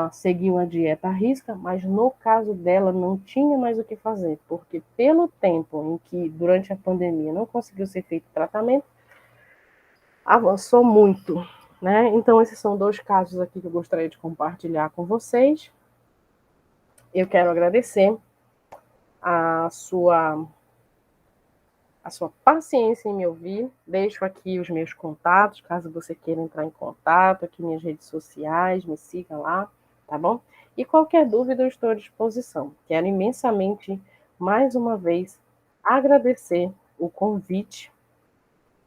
A: ela seguiu a dieta à risca, mas no caso dela não tinha mais o que fazer, porque pelo tempo em que durante a pandemia não conseguiu ser feito tratamento, avançou muito, né? Então esses são 2 casos aqui que eu gostaria de compartilhar com vocês. Eu quero agradecer a sua paciência em me ouvir. Deixo aqui os meus contatos, caso você queira entrar em contato, aqui minhas redes sociais, me siga lá, tá bom? E qualquer dúvida eu estou à disposição. Quero imensamente, mais uma vez, agradecer o convite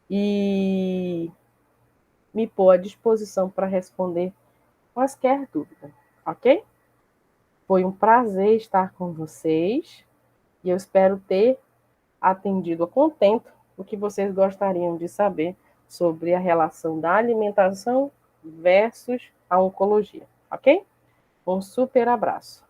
A: e me pôr à disposição para responder quaisquer dúvida, ok? Foi um prazer estar com vocês e eu espero ter atendido a contento o que vocês gostariam de saber sobre a relação da alimentação versus a oncologia, ok? Um super abraço.